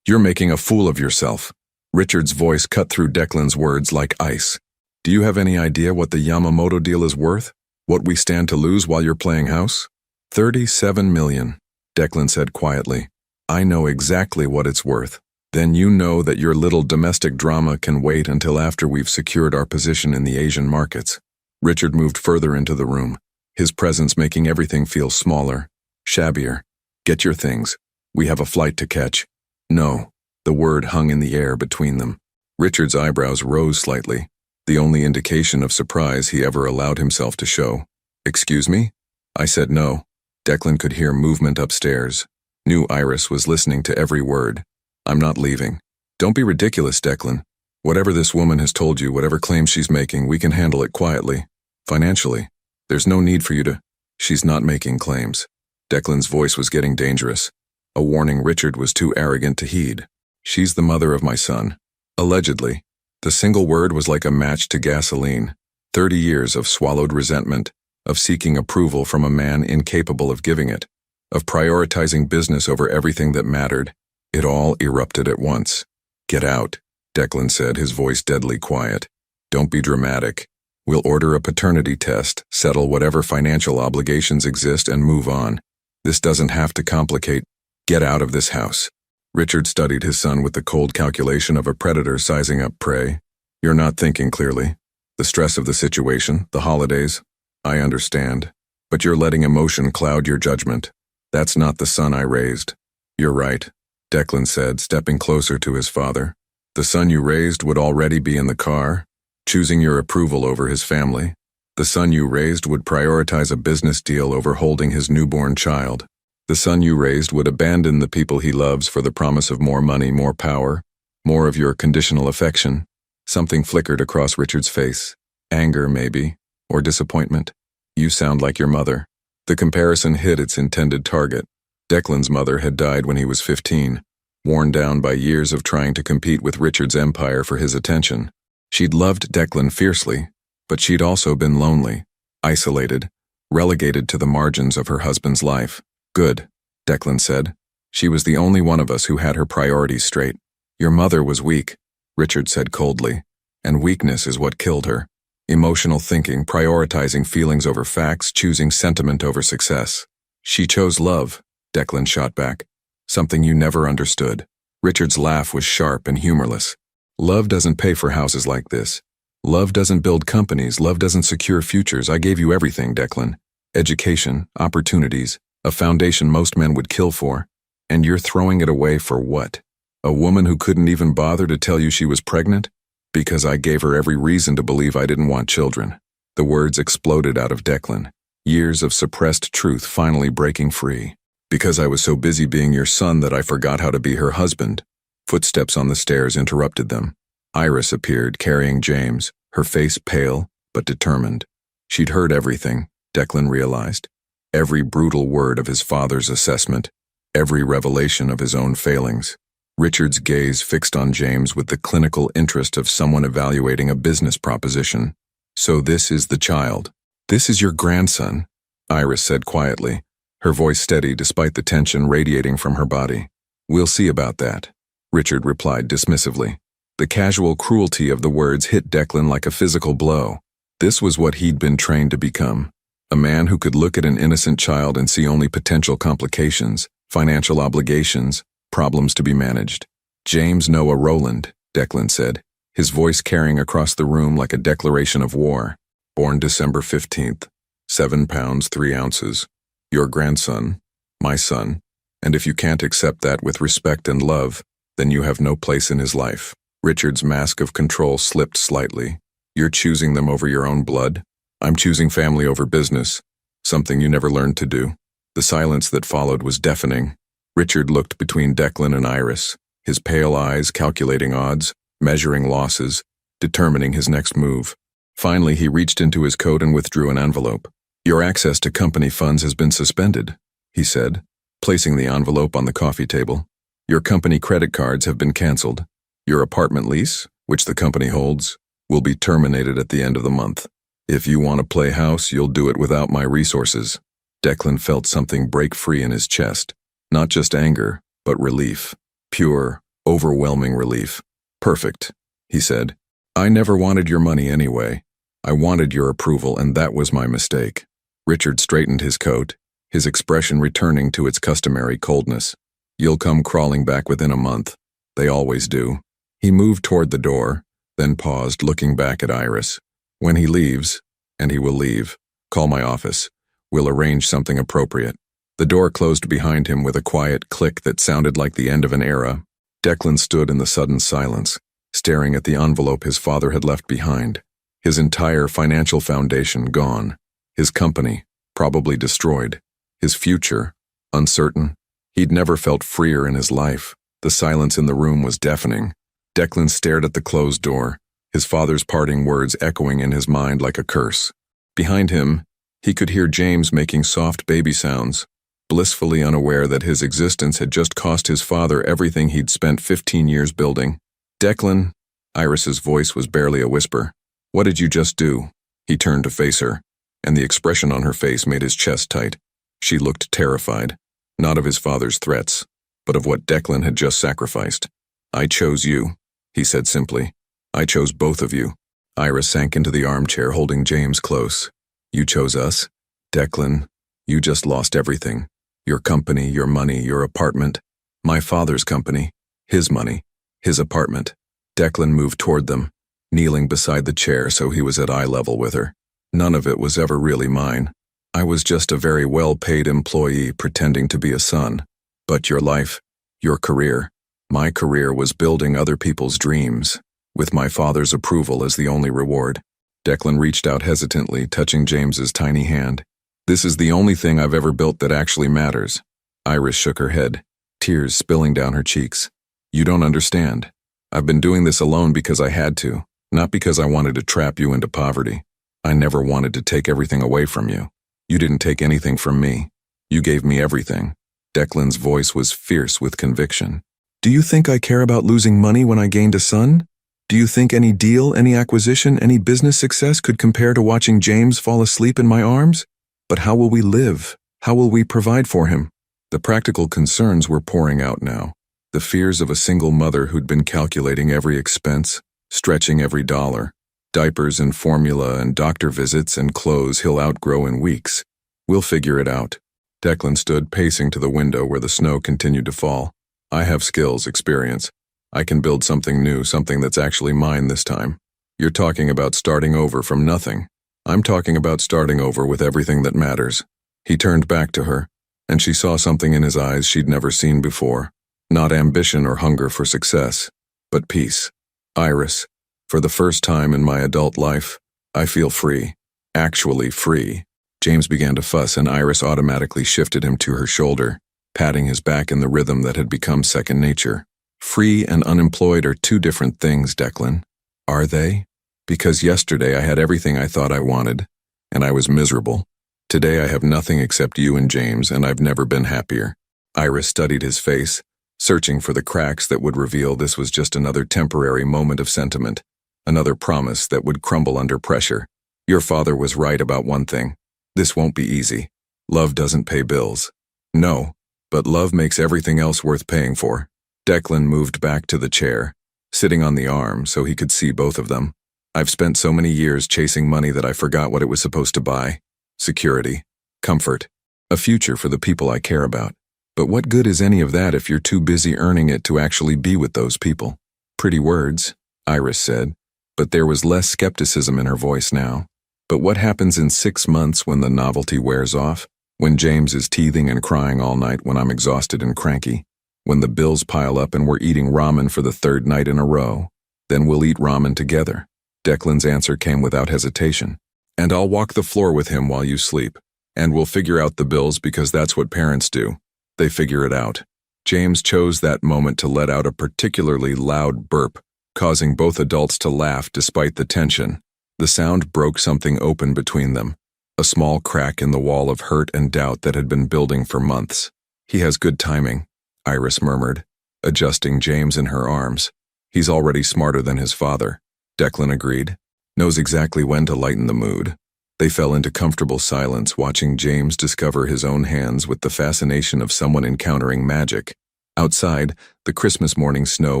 Speaker 1: You're making a fool of yourself." Richard's voice cut through Declan's words like ice. "Do you have any idea what the Yamamoto deal is worth? What we stand to lose while you're playing house?" $37 million, Declan said quietly. "I know exactly what it's worth." "Then you know that your little domestic drama can wait until after we've secured our position in the Asian markets." Richard moved further into the room, his presence making everything feel smaller, shabbier. "Get your things. We have a flight to catch." "No." The word hung in the air between them. Richard's eyebrows rose slightly, the only indication of surprise he ever allowed himself to show. "Excuse me?" I said no. Declan could hear movement upstairs. Knew Iris was listening to every word. "I'm not leaving." "Don't be ridiculous, Declan. Whatever this woman has told you, whatever claims she's making, we can handle it quietly. Financially. There's no need for you to—" "She's not making claims." Declan's voice was getting dangerous, a warning Richard was too arrogant to heed. "She's the mother of my son. Allegedly." The single word was like a match to gasoline. 30 years of swallowed resentment, of seeking approval from a man incapable of giving it, of prioritizing business over everything that mattered. It all erupted at once. "Get out," Declan said, his voice deadly quiet. "Don't be dramatic. We'll order a paternity test, settle whatever financial obligations exist, and move on. This doesn't have to complicate. Get out of this house." Richard studied his son with the cold calculation of a predator sizing up prey. "You're not thinking clearly. The stress of the situation, the holidays. I understand. But you're letting emotion cloud your judgment. That's not the son I raised. You're right, Declan said, stepping closer to his father. The son you raised would already be in the car, choosing your approval over his family. The son you raised would prioritize a business deal over holding his newborn child. The son you raised would abandon the people he loves for the promise of more money, more power, more of your conditional affection. Something flickered across Richard's face. Anger, maybe, or disappointment. You sound like your mother. The comparison hit its intended target. Declan's mother had died when he was 15, worn down by years of trying to compete with Richard's empire for his attention. She'd loved Declan fiercely, but she'd also been lonely, isolated, relegated to the margins of her husband's life. Good, Declan said. She was the only one of us who had her priorities straight. Your mother was weak, Richard said coldly, and weakness is what killed her. Emotional thinking, prioritizing feelings over facts, choosing sentiment over success. She chose love, Declan shot back. Something you never understood. Richard's laugh was sharp and humorless. Love doesn't pay for houses like this. Love doesn't build companies. Love doesn't secure futures. I gave you everything, Declan. Education, opportunities, a foundation most men would kill for. And you're throwing it away for what? A woman who couldn't even bother to tell you she was pregnant? Because I gave her every reason to believe I didn't want children. The words exploded out of Declan. Years of suppressed truth finally breaking free. Because I was so busy being your son that I forgot how to be her husband. Footsteps on the stairs interrupted them. Iris appeared, carrying James, her face pale but determined. She'd heard everything, Declan realized. Every brutal word of his father's assessment, every revelation of his own failings. Richard's gaze fixed on James with the clinical interest of someone evaluating a business proposition. So this is the child. This is your grandson, Iris said quietly, her voice steady despite the tension radiating from her body. We'll see about that, Richard replied dismissively. The casual cruelty of the words hit Declan like a physical blow. This was what he'd been trained to become. A man who could look at an innocent child and see only potential complications, financial obligations, problems to be managed. James Noah Rowland, Declan said, his voice carrying across the room like a declaration of war. Born December 15th, 7 pounds 3 ounces. Your grandson, my son, and if you can't accept that with respect and love, then you have no place in his life. Richard's mask of control slipped slightly. You're choosing them over your own blood? I'm choosing family over business, something you never learned to do. The silence that followed was deafening. Richard looked between Declan and Iris, his pale eyes calculating odds, measuring losses, determining his next move. Finally, he reached into his coat and withdrew an envelope. Your access to company funds has been suspended, he said, placing the envelope on the coffee table. Your company credit cards have been canceled. Your apartment lease, which the company holds, will be terminated at the end of the month. If you want to play house, you'll do it without my resources. Declan felt something break free in his chest. Not just anger, but relief. Pure, overwhelming relief. Perfect, he said. I never wanted your money anyway. I wanted your approval, and that was my mistake. Richard straightened his coat, his expression returning to its customary coldness. You'll come crawling back within a month. They always do. He moved toward the door, then paused, looking back at Iris. When he leaves, and he will leave, call my office. We'll arrange something appropriate. The door closed behind him with a quiet click that sounded like the end of an era. Declan stood in the sudden silence, staring at the envelope his father had left behind. His entire financial foundation gone. His company, probably destroyed. His future, uncertain. He'd never felt freer in his life. The silence in the room was deafening. Declan stared at the closed door, his father's parting words echoing in his mind like a curse. Behind him, he could hear James making soft baby sounds, blissfully unaware that his existence had just cost his father everything he'd spent 15 years building. Declan, Iris's voice was barely a whisper. What did you just do? He turned to face her, and the expression on her face made his chest tight. She looked terrified, not of his father's threats, but of what Declan had just sacrificed. I chose you, he said simply. I chose both of you. Iris sank into the armchair, holding James close. You chose us? Declan, you just lost everything. Your company, your money, your apartment. My father's company, his money, his apartment. Declan moved toward them, kneeling beside the chair so he was at eye level with her. None of it was ever really mine. I was just a very well-paid employee pretending to be a son. But your life, your career, my career was building other people's dreams, with my father's approval as the only reward. Declan reached out hesitantly, touching James's tiny hand. This is the only thing I've ever built that actually matters. Iris shook her head, tears spilling down her cheeks. You don't understand. I've been doing this alone because I had to, not because I wanted to trap you into poverty. I never wanted to take everything away from you. You didn't take anything from me. You gave me everything. Declan's voice was fierce with conviction. Do you think I care about losing money when I gained a son? Do you think any deal, any acquisition, any business success could compare to watching James fall asleep in my arms? But how will we live? How will we provide for him? The practical concerns were pouring out now. The fears of a single mother who'd been calculating every expense, stretching every dollar. Diapers and formula and doctor visits and clothes he'll outgrow in weeks. We'll figure it out. Declan stood pacing to the window where the snow continued to fall. I have skills, experience. I can build something new, something that's actually mine this time. You're talking about starting over from nothing. I'm talking about starting over with everything that matters. He turned back to her, and she saw something in his eyes she'd never seen before. Not ambition or hunger for success, but peace. Iris, for the first time in my adult life, I feel free. Actually free. James began to fuss, and Iris automatically shifted him to her shoulder, patting his back in the rhythm that had become second nature. Free and unemployed are two different things, Declan. Are they? Because yesterday I had everything I thought I wanted, and I was miserable. Today I have nothing except you and James, and I've never been happier. Iris studied his face, searching for the cracks that would reveal this was just another temporary moment of sentiment, another promise that would crumble under pressure. Your father was right about one thing. This won't be easy. Love doesn't pay bills. No, but love makes everything else worth paying for. Declan moved back to the chair, sitting on the arm so he could see both of them. I've spent so many years chasing money that I forgot what it was supposed to buy. Security, comfort, a future for the people I care about. But what good is any of that if you're too busy earning it to actually be with those people? Pretty words, Iris said, but there was less skepticism in her voice now. But what happens in 6 months when the novelty wears off? When James is teething and crying all night when I'm exhausted and cranky? When the bills pile up and we're eating ramen for the 3rd night in a row? Then we'll eat ramen together. Declan's answer came without hesitation. And I'll walk the floor with him while you sleep. And we'll figure out the bills because that's what parents do. They figure it out. James chose that moment to let out a particularly loud burp, causing both adults to laugh despite the tension. The sound broke something open between them, a small crack in the wall of hurt and doubt that had been building for months. He has good timing, Iris murmured, adjusting James in her arms. He's already smarter than his father, Declan agreed. Knows exactly when to lighten the mood. They fell into comfortable silence, watching James discover his own hands with the fascination of someone encountering magic. Outside, the Christmas morning snow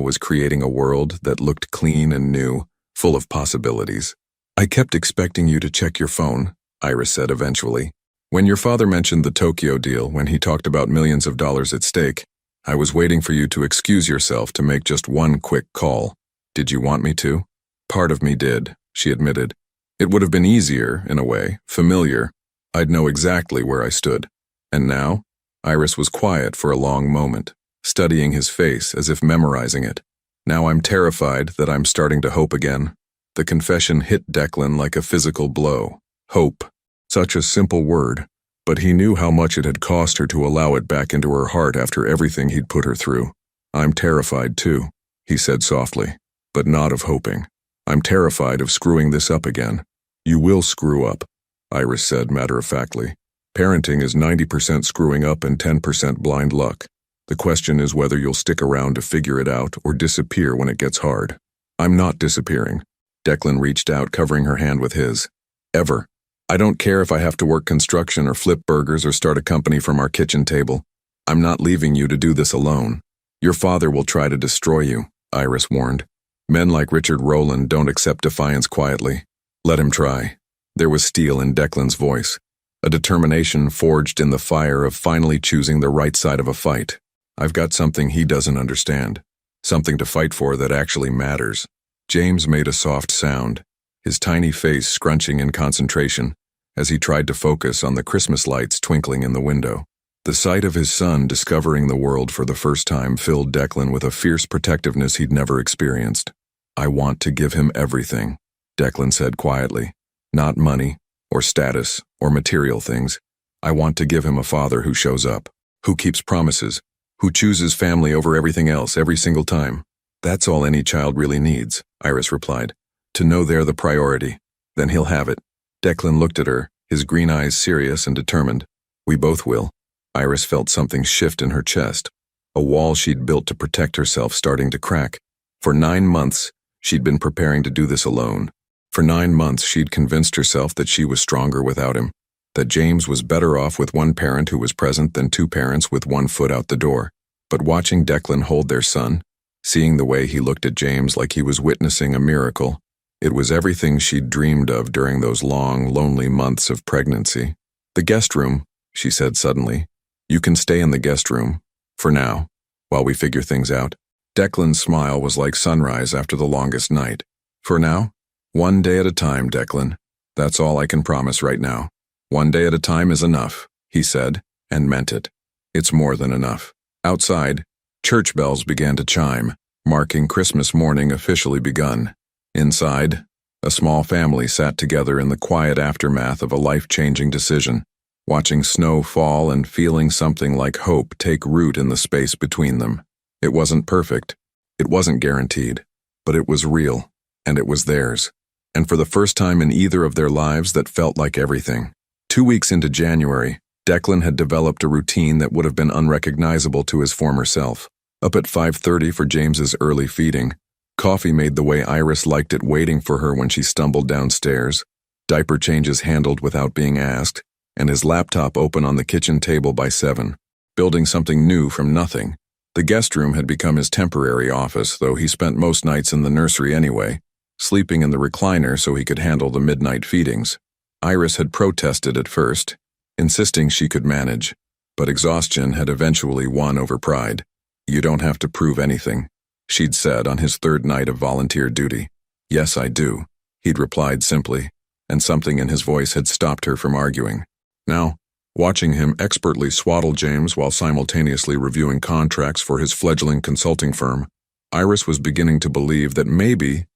Speaker 1: was creating a world that looked clean and new, full of possibilities. I kept expecting you to check your phone, Iris said eventually. When your father mentioned the Tokyo deal, when he talked about millions of dollars at stake, I was waiting for you to excuse yourself to make just one quick call. Did you want me to? Part of me did, she admitted. It would have been easier, in a way, familiar. I'd know exactly where I stood. And now? Iris was quiet for a long moment, studying his face as if memorizing it. Now I'm terrified that I'm starting to hope again. The confession hit Declan like a physical blow. Hope. Such a simple word, but he knew how much it had cost her to allow it back into her heart after everything he'd put her through. I'm terrified too, he said softly, but not of hoping. I'm terrified of screwing this up again. You will screw up, Iris said matter-of-factly. Parenting is 90% screwing up and 10% blind luck. The question is whether you'll stick around to figure it out or disappear when it gets hard. I'm not disappearing. Declan reached out, covering her hand with his. Ever. I don't care if I have to work construction or flip burgers or start a company from our kitchen table. I'm not leaving you to do this alone. Your father will try to destroy you, Iris warned. Men like Richard Rowland don't accept defiance quietly. Let him try. There was steel in Declan's voice, a determination forged in the fire of finally choosing the right side of a fight. I've got something he doesn't understand, something to fight for that actually matters. James made a soft sound, his tiny face scrunching in concentration, as he tried to focus on the Christmas lights twinkling in the window. The sight of his son discovering the world for the first time filled Declan with a fierce protectiveness he'd never experienced. "I want to give him everything," Declan said quietly. "Not money, or status, or material things. I want to give him a father who shows up, who keeps promises, who chooses family over everything else every single time. That's all any child really needs," Iris replied. "To know they're the priority. Then he'll have it." Declan looked at her, his green eyes serious and determined. "We both will." Iris felt something shift in her chest, a wall she'd built to protect herself starting to crack. For 9 months, she'd been preparing to do this alone. For 9 months, she'd convinced herself that she was stronger without him, that James was better off with one parent who was present than 2 parents with 1 foot out the door. But watching Declan hold their son, seeing the way he looked at James like he was witnessing a miracle, it was everything she'd dreamed of during those long, lonely months of pregnancy. "The guest room," she said suddenly. "You can stay in the guest room, for now, while we figure things out." Declan's smile was like sunrise after the longest night. "For now? One day at a time, Declan. That's all I can promise right now. One day at a time is enough," he said, and meant it. It's more than enough. Outside, church bells began to chime, marking Christmas morning officially begun. Inside, a small family sat together in the quiet aftermath of a life-changing decision, watching snow fall and feeling something like hope take root in the space between them. It wasn't perfect. It wasn't guaranteed. But it was real, and it was theirs. And for the first time in either of their lives, that felt like everything. 2 weeks into January, Declan had developed a routine that would have been unrecognizable to his former self. Up at 5:30 for James's early feeding, coffee made the way Iris liked it waiting for her when she stumbled downstairs, diaper changes handled without being asked, and his laptop open on the kitchen table by 7. Building something new from nothing. The guest room had become his temporary office, though he spent most nights in the nursery anyway, sleeping in the recliner so he could handle the midnight feedings. Iris had protested at first, insisting she could manage, but exhaustion had eventually won over pride. "You don't have to prove anything," she'd said on his 3rd night of volunteer duty. "Yes, I do," he'd replied simply, and something in his voice had stopped her from arguing. Now, watching him expertly swaddle James while simultaneously reviewing contracts for his fledgling consulting firm, Iris was beginning to believe that maybe,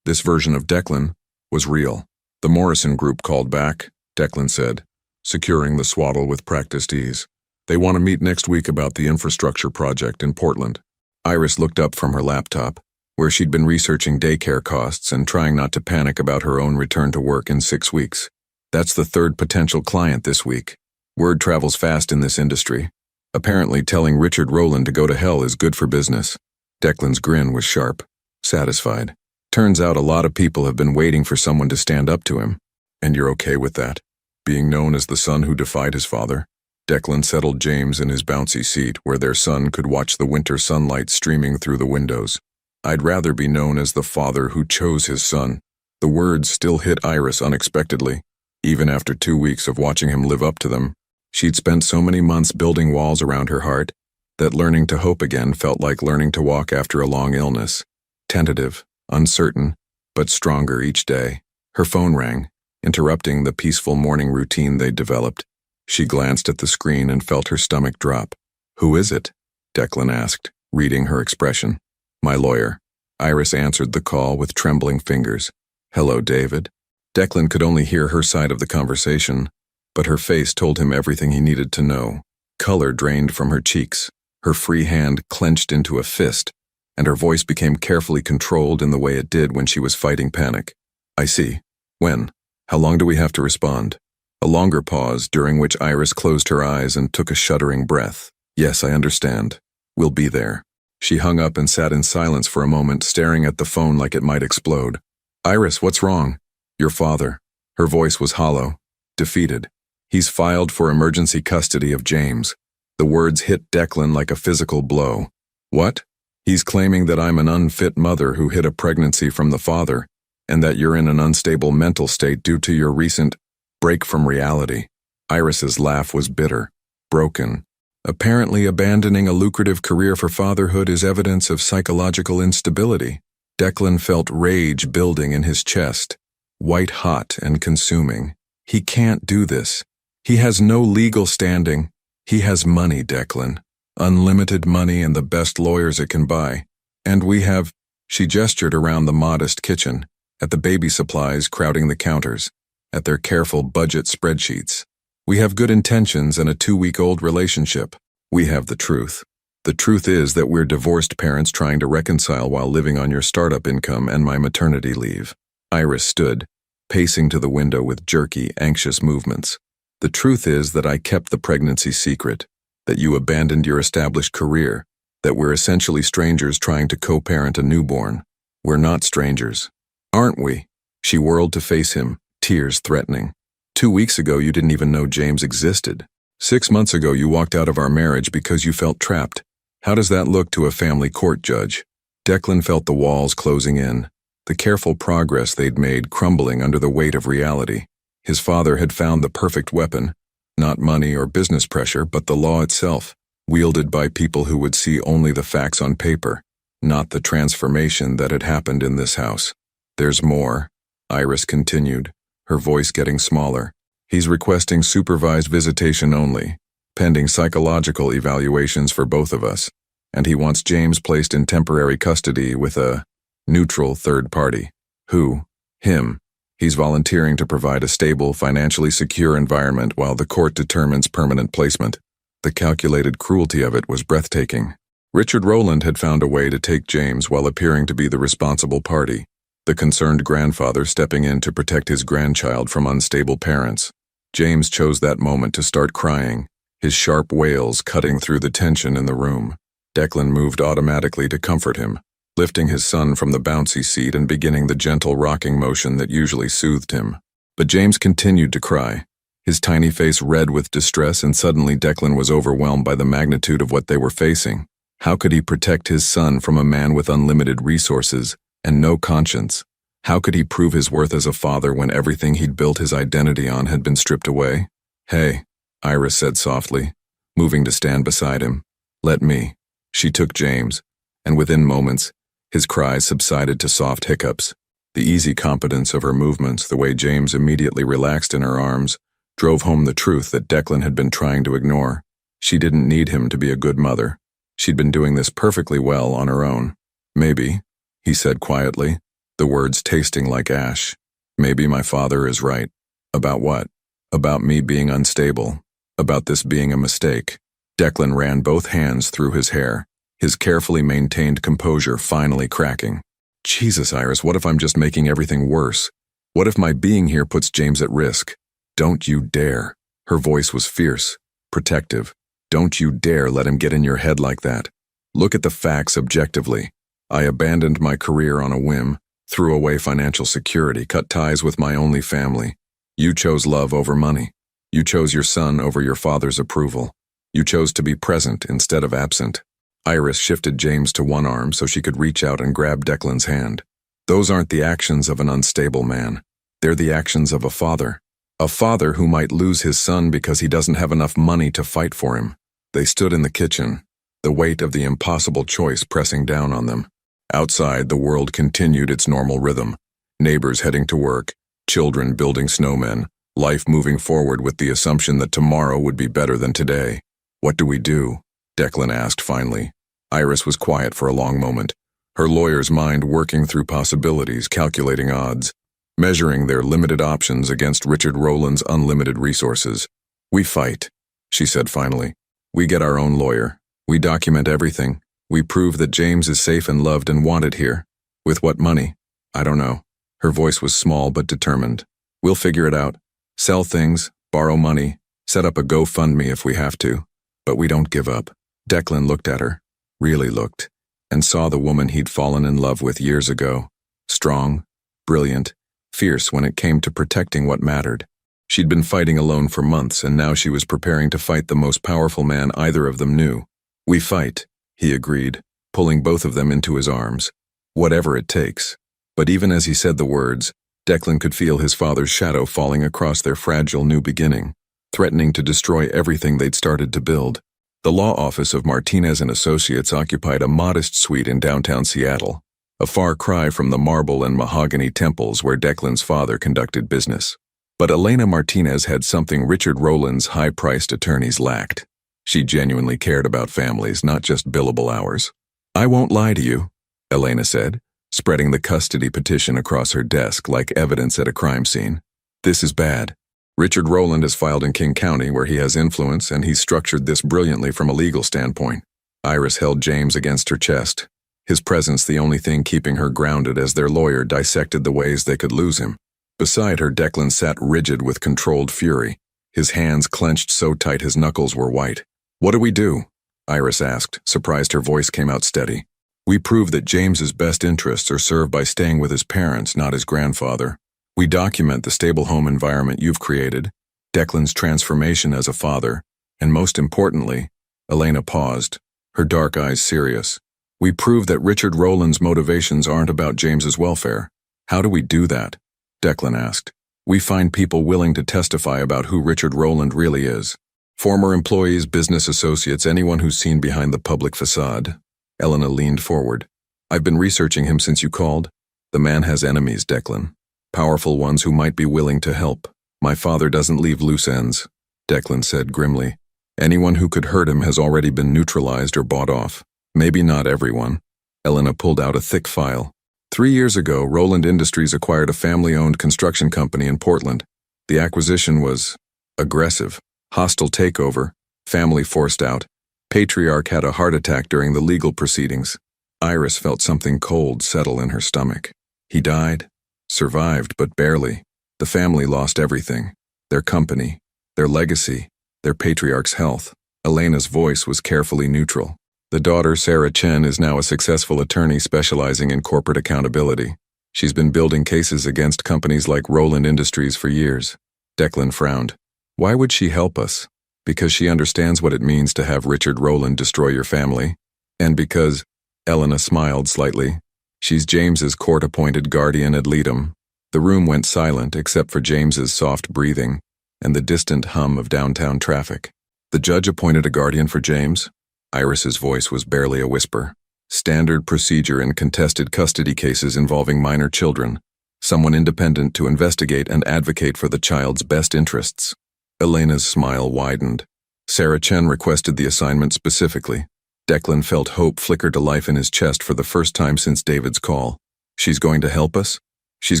Speaker 1: this version of Declan was real. "The Morrison Group called back," Declan said, securing the swaddle with practiced ease. "They want to meet next week about the infrastructure project in Portland." Iris looked up from her laptop, where she'd been researching daycare costs and trying not to panic about her own return to work in 6 weeks. "That's the 3rd potential client this week. Word travels fast in this industry. Apparently telling Richard Rowland to go to hell is good for business." Declan's grin was sharp, satisfied. "Turns out a lot of people have been waiting for someone to stand up to him. And you're okay with that? Being known as the son who defied his father?" Declan settled James in his bouncy seat where their son could watch the winter sunlight streaming through the windows. "I'd rather be known as the father who chose his son." The words still hit Iris unexpectedly. Even after 2 weeks of watching him live up to them, she'd spent so many months building walls around her heart that learning to hope again felt like learning to walk after a long illness. Tentative, uncertain, but stronger each day. Her phone rang, interrupting the peaceful morning routine they'd developed. She glanced at the screen and felt her stomach drop. "Who is it?" Declan asked, reading her expression. "My lawyer." Iris answered the call with trembling fingers. "Hello, David." Declan could only hear her side of the conversation, but her face told him everything he needed to know. Color drained from her cheeks, her free hand clenched into a fist, and her voice became carefully controlled in the way it did when she was fighting panic. "I see. When? How long do we have to respond?" A longer pause, during which Iris closed her eyes and took a shuddering breath. "Yes, I understand. We'll be there." She hung up and sat in silence for a moment, staring at the phone like it might explode. "Iris, what's wrong?" "Your father." Her voice was hollow, defeated. "He's filed for emergency custody of James." The words hit Declan like a physical blow. "What?" "He's claiming that I'm an unfit mother who hid a pregnancy from the father, and that you're in an unstable mental state due to your recent break from reality." Iris's laugh was bitter, broken. "Apparently abandoning a lucrative career for fatherhood is evidence of psychological instability." Declan felt rage building in his chest, white hot and consuming. He can't do this. He has no legal standing. He has money, Declan. Unlimited money and the best lawyers it can buy. And we have, she gestured around the modest kitchen, at the baby supplies crowding the counters, at their careful budget spreadsheets. We have good intentions and a 2-week-old relationship. We have the truth. The truth is that we're divorced parents trying to reconcile while living on your startup income and my maternity leave. Iris stood, pacing to the window with jerky, anxious movements. The truth is that I kept the pregnancy secret, that you abandoned your established career, that we're essentially strangers trying to co-parent a newborn. We're not strangers. Aren't we? She whirled to face him, tears threatening. 2 weeks ago you didn't even know James existed. 6 months ago you walked out of our marriage because you felt trapped. How does that look to a family court judge? Declan felt the walls closing in, the careful progress they'd made crumbling under the weight of reality. His father had found the perfect weapon, not money or business pressure, but the law itself, wielded by people who would see only the facts on paper, not the transformation that had happened in this house. There's more, Iris continued, her voice getting smaller. He's requesting supervised visitation only, pending psychological evaluations for both of us, and he wants James placed in temporary custody with a neutral third party. Who? Him. He's volunteering to provide a stable, financially secure environment while the court determines permanent placement. The calculated cruelty of it was breathtaking. Richard Rowland had found a way to take James while appearing to be the responsible party, the concerned grandfather stepping in to protect his grandchild from unstable parents. James chose that moment to start crying, his sharp wails cutting through the tension in the room. Declan moved automatically to comfort him, lifting his son from the bouncy seat and beginning the gentle rocking motion that usually soothed him. But James continued to cry, his tiny face red with distress, and suddenly Declan was overwhelmed by the magnitude of what they were facing. How could he protect his son from a man with unlimited resources and no conscience? How could he prove his worth as a father when everything he'd built his identity on had been stripped away? "Hey," Iris said softly, moving to stand beside him. "Let me." She took James, and within moments, his cries subsided to soft hiccups. The easy competence of her movements, the way James immediately relaxed in her arms, drove home the truth that Declan had been trying to ignore. She didn't need him to be a good mother. She'd been doing this perfectly well on her own. "Maybe," he said quietly, the words tasting like ash. "Maybe my father is right." "About what?" "About me being unstable. About this being a mistake." Declan ran both hands through his hair, his carefully maintained composure finally cracking. "Jesus, Iris, what if I'm just making everything worse? What if my being here puts James at risk? Don't you dare." Her voice was fierce, protective. "Don't you dare let him get in your head like that. Look at the facts objectively. I abandoned my career on a whim, threw away financial security, cut ties with my only family. You chose love over money. You chose your son over your father's approval. You chose to be present instead of absent." Iris shifted James to one arm so she could reach out and grab Declan's hand. "Those aren't the actions of an unstable man. They're the actions of a father. A father who might lose his son because he doesn't have enough money to fight for him." They stood in the kitchen, the weight of the impossible choice pressing down on them. Outside, the world continued its normal rhythm. Neighbors heading to work, children building snowmen, life moving forward with the assumption that tomorrow would be better than today. "What do we do?" Declan asked finally. Iris was quiet for a long moment, her lawyer's mind working through possibilities, calculating odds, measuring their limited options against Richard Rowland's unlimited resources. "We fight," she said finally. "We get our own lawyer. We document everything. We prove that James is safe and loved and wanted here. With what money? I don't know." Her voice was small but determined. "We'll figure it out. Sell things, borrow money, set up a GoFundMe if we have to. But we don't give up." Declan looked at her, really looked, and saw the woman he'd fallen in love with years ago. Strong, brilliant, fierce when it came to protecting what mattered. She'd been fighting alone for months, and now she was preparing to fight the most powerful man either of them knew. "We fight," he agreed, pulling both of them into his arms. "Whatever it takes." But even as he said the words, Declan could feel his father's shadow falling across their fragile new beginning, threatening to destroy everything they'd started to build. The law office of Martinez and Associates occupied a modest suite in downtown Seattle, a far cry from the marble and mahogany temples where Declan's father conducted business. But Elena Martinez had something Richard Rowland's high-priced attorneys lacked. She genuinely cared about families, not just billable hours. "I won't lie to you," Elena said, spreading the custody petition across her desk like evidence at a crime scene. "This is bad. Richard Rowland is filed in King County, where he has influence, and he's structured this brilliantly from a legal standpoint." Iris held James against her chest, his presence the only thing keeping her grounded as their lawyer dissected the ways they could lose him. Beside her, Declan sat rigid with controlled fury, his hands clenched so tight his knuckles were white. "What do we do?" Iris asked, surprised her voice came out steady. "We prove that James's best interests are served by staying with his parents, not his grandfather. We document the stable home environment you've created, Declan's transformation as a father, and most importantly," Elena paused, her dark eyes serious, "we prove that Richard Rowland's motivations aren't about James's welfare." "How do we do that?" Declan asked. "We find people willing to testify about who Richard Rowland really is. Former employees, business associates, anyone who's seen behind the public facade." Elena leaned forward. "I've been researching him since you called. The man has enemies, Declan. Powerful ones who might be willing to help. My father doesn't leave loose ends," Declan said grimly. "Anyone who could hurt him has already been neutralized or bought off. Maybe not everyone." Elena pulled out a thick file. 3 years ago, Rowland Industries acquired a family-owned construction company in Portland. The acquisition was aggressive, hostile takeover, family forced out. Patriarch had a heart attack during the legal proceedings. Iris felt something cold settle in her stomach. He died, survived, but barely. The family lost everything. Their company, their legacy, their patriarch's health. Elena's voice was carefully neutral. The daughter, Sarah Chen, is now a successful attorney specializing in corporate accountability. She's been building cases against companies like Rowland Industries for years. Declan frowned. "Why would she help us?" "Because she understands what it means to have Richard Rowland destroy your family. And because," Elena smiled slightly, "she's James's court-appointed guardian ad litem." The room went silent except for James's soft breathing and the distant hum of downtown traffic. "The judge appointed a guardian for James?" Iris's voice was barely a whisper. "Standard procedure in contested custody cases involving minor children. Someone independent to investigate and advocate for the child's best interests." Elena's smile widened. "Sarah Chen requested the assignment specifically." Declan felt hope flicker to life in his chest for the first time since David's call. "She's going to help us? She's